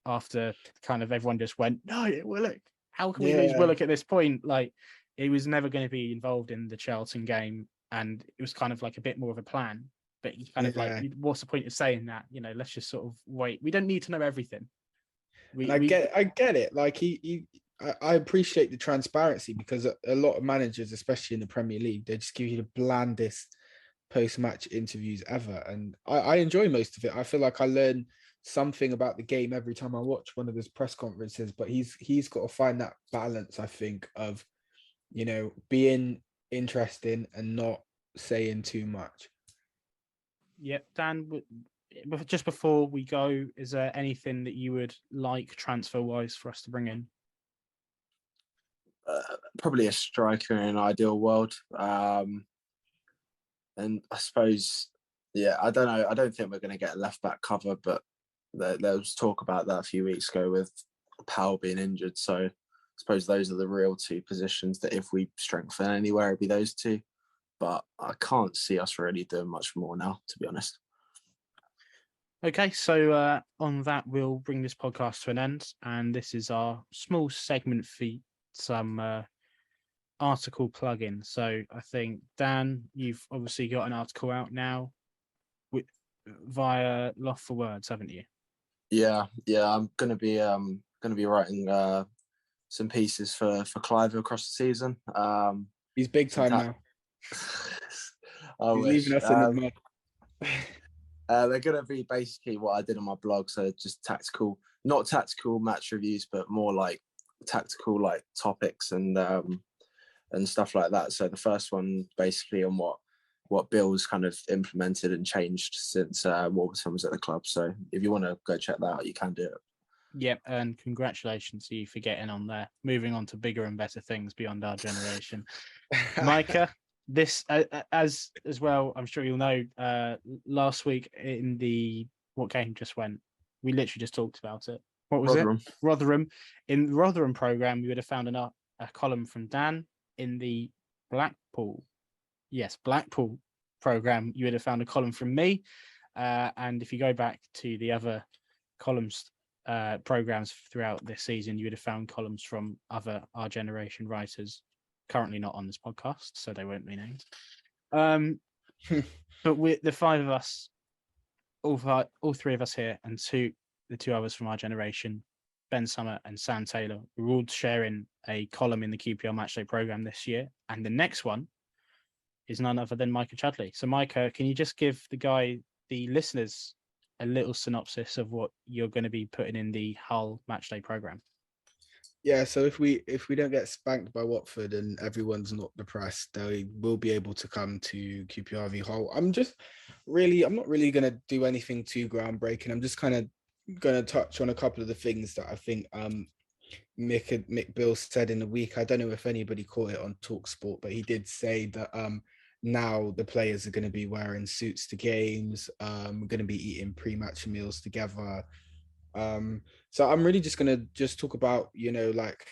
after kind of everyone just went, "No, Willock. How can we lose Willock at this point?" Like, he was never going to be involved in the Charlton game, and it was kind of like a bit more of a plan. But he kind of like, what's the point of saying that? You know, let's just sort of wait. We don't need to know everything. I get it. Like, I appreciate the transparency, because a lot of managers, especially in the Premier League, they just give you the blandest post-match interviews ever, and I enjoy most of it. I feel like I learn something about the game every time I watch one of his press conferences. But he's got to find that balance, I think, of, you know, being interesting and not saying too much. Yeah, Dan, just before we go, is there anything that you would like transfer-wise for us to bring in? Probably a striker in an ideal world. And I suppose, yeah, I don't know. I don't think we're going to get a left-back cover, but there was talk about that a few weeks ago with Powell being injured. So I suppose those are the real two positions that if we strengthen anywhere, it'd be those two. But I can't see us really doing much more now, to be honest. Okay, so on that, we'll bring this podcast to an end. And this is our small segment for some article plug-in. So I think, Dan, you've obviously got an article out now via Loft for Words, haven't you? Yeah. I'm gonna be writing some pieces for Clive across the season. He's big time now. I He's wish. leaving us in the mud. They're going to be basically what I did on my blog. So just not tactical match reviews, but more like tactical like topics and stuff like that. So the first one basically on what Bill's kind of implemented and changed since Warburton was at the club. So if you want to go check that out, you can do it. Yep, and congratulations to you for getting on there. Moving on to bigger and better things beyond our generation. Micah, this as well, I'm sure you'll know, last week in what game just went, we literally just talked about it. What was Rotherham. it? Rotherham. In the Rotherham programme, you would have found a column from Dan. In the Blackpool programme, you would have found a column from me. And if you go back to the other columns, programmes throughout this season, you would have found columns from other Our Generation writers, currently not on this podcast, so they won't be named. But with the five of us, all three of us here, and the two others from Our Generation, Ben Summer and Sam Taylor, we're all sharing a column in the QPR Matchday programme this year, and the next one is none other than Micah Chudley. So Micah, can you just give the listeners, a little synopsis of what you're going to be putting in the Hull Matchday programme? Yeah, so if we don't get spanked by Watford and everyone's not depressed, they will be able to come to QPR v Hull. I'm not really going to do anything too groundbreaking. I'm just kind of going to touch on a couple of the things that I think Mick Bill said in the week. I don't know if anybody caught it on TalkSport, but he did say that now the players are going to be wearing suits to games, going to be eating pre-match meals together. So I'm really just going to talk about, like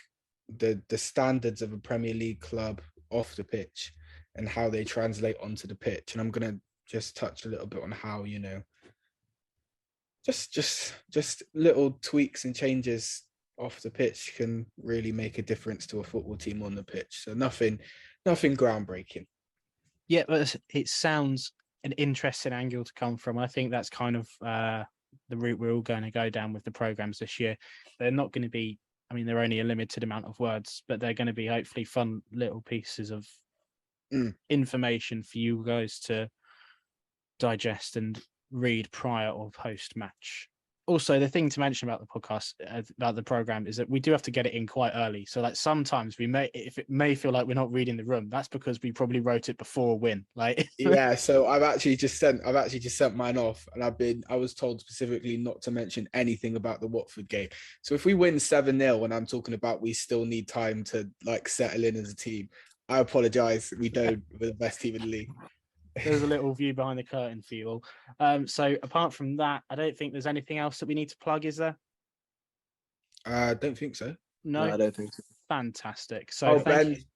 the standards of a Premier League club off the pitch and how they translate onto the pitch. And I'm going to just touch a little bit on how, just little tweaks and changes off the pitch can really make a difference to a football team on the pitch. So nothing groundbreaking. Yeah, but it sounds an interesting angle to come from. I think that's kind of the route we're all going to go down with the programs this year. They're not going to be, they're only a limited amount of words, but they're going to be hopefully fun little pieces of information for you guys to digest and read prior or post match. Also, the thing to mention about the podcast, about the program, is that we do have to get it in quite early. So, like, sometimes if it may feel like we're not reading the room, that's because we probably wrote it before a win. Like, yeah. So I've actually just sent mine off, and I was told specifically not to mention anything about the Watford game. So if we win 7-0, and I'm talking about we still need time to like settle in as a team, I apologize. We don't. We're the best team in the league. There's a little view behind the curtain for you all. So apart from that, I don't think there's anything else that we need to plug, is there? I don't think so. No, I don't think so. Fantastic. So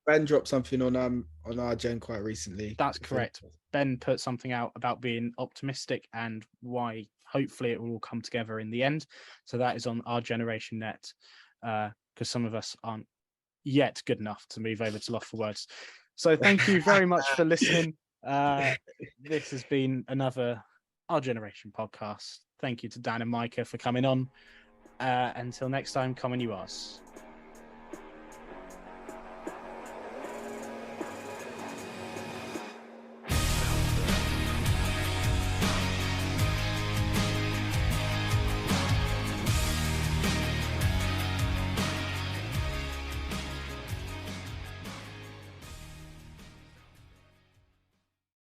Ben dropped something on our gen quite recently. That's correct. Ben put something out about being optimistic and why hopefully it will all come together in the end. So that is on Our Generation Net, because some of us aren't yet good enough to move over to Loft for Words. So thank you very much for listening. This has been another Our Generation podcast. Thank you to Dan and Micah for coming on. Until next time, come on you Ars.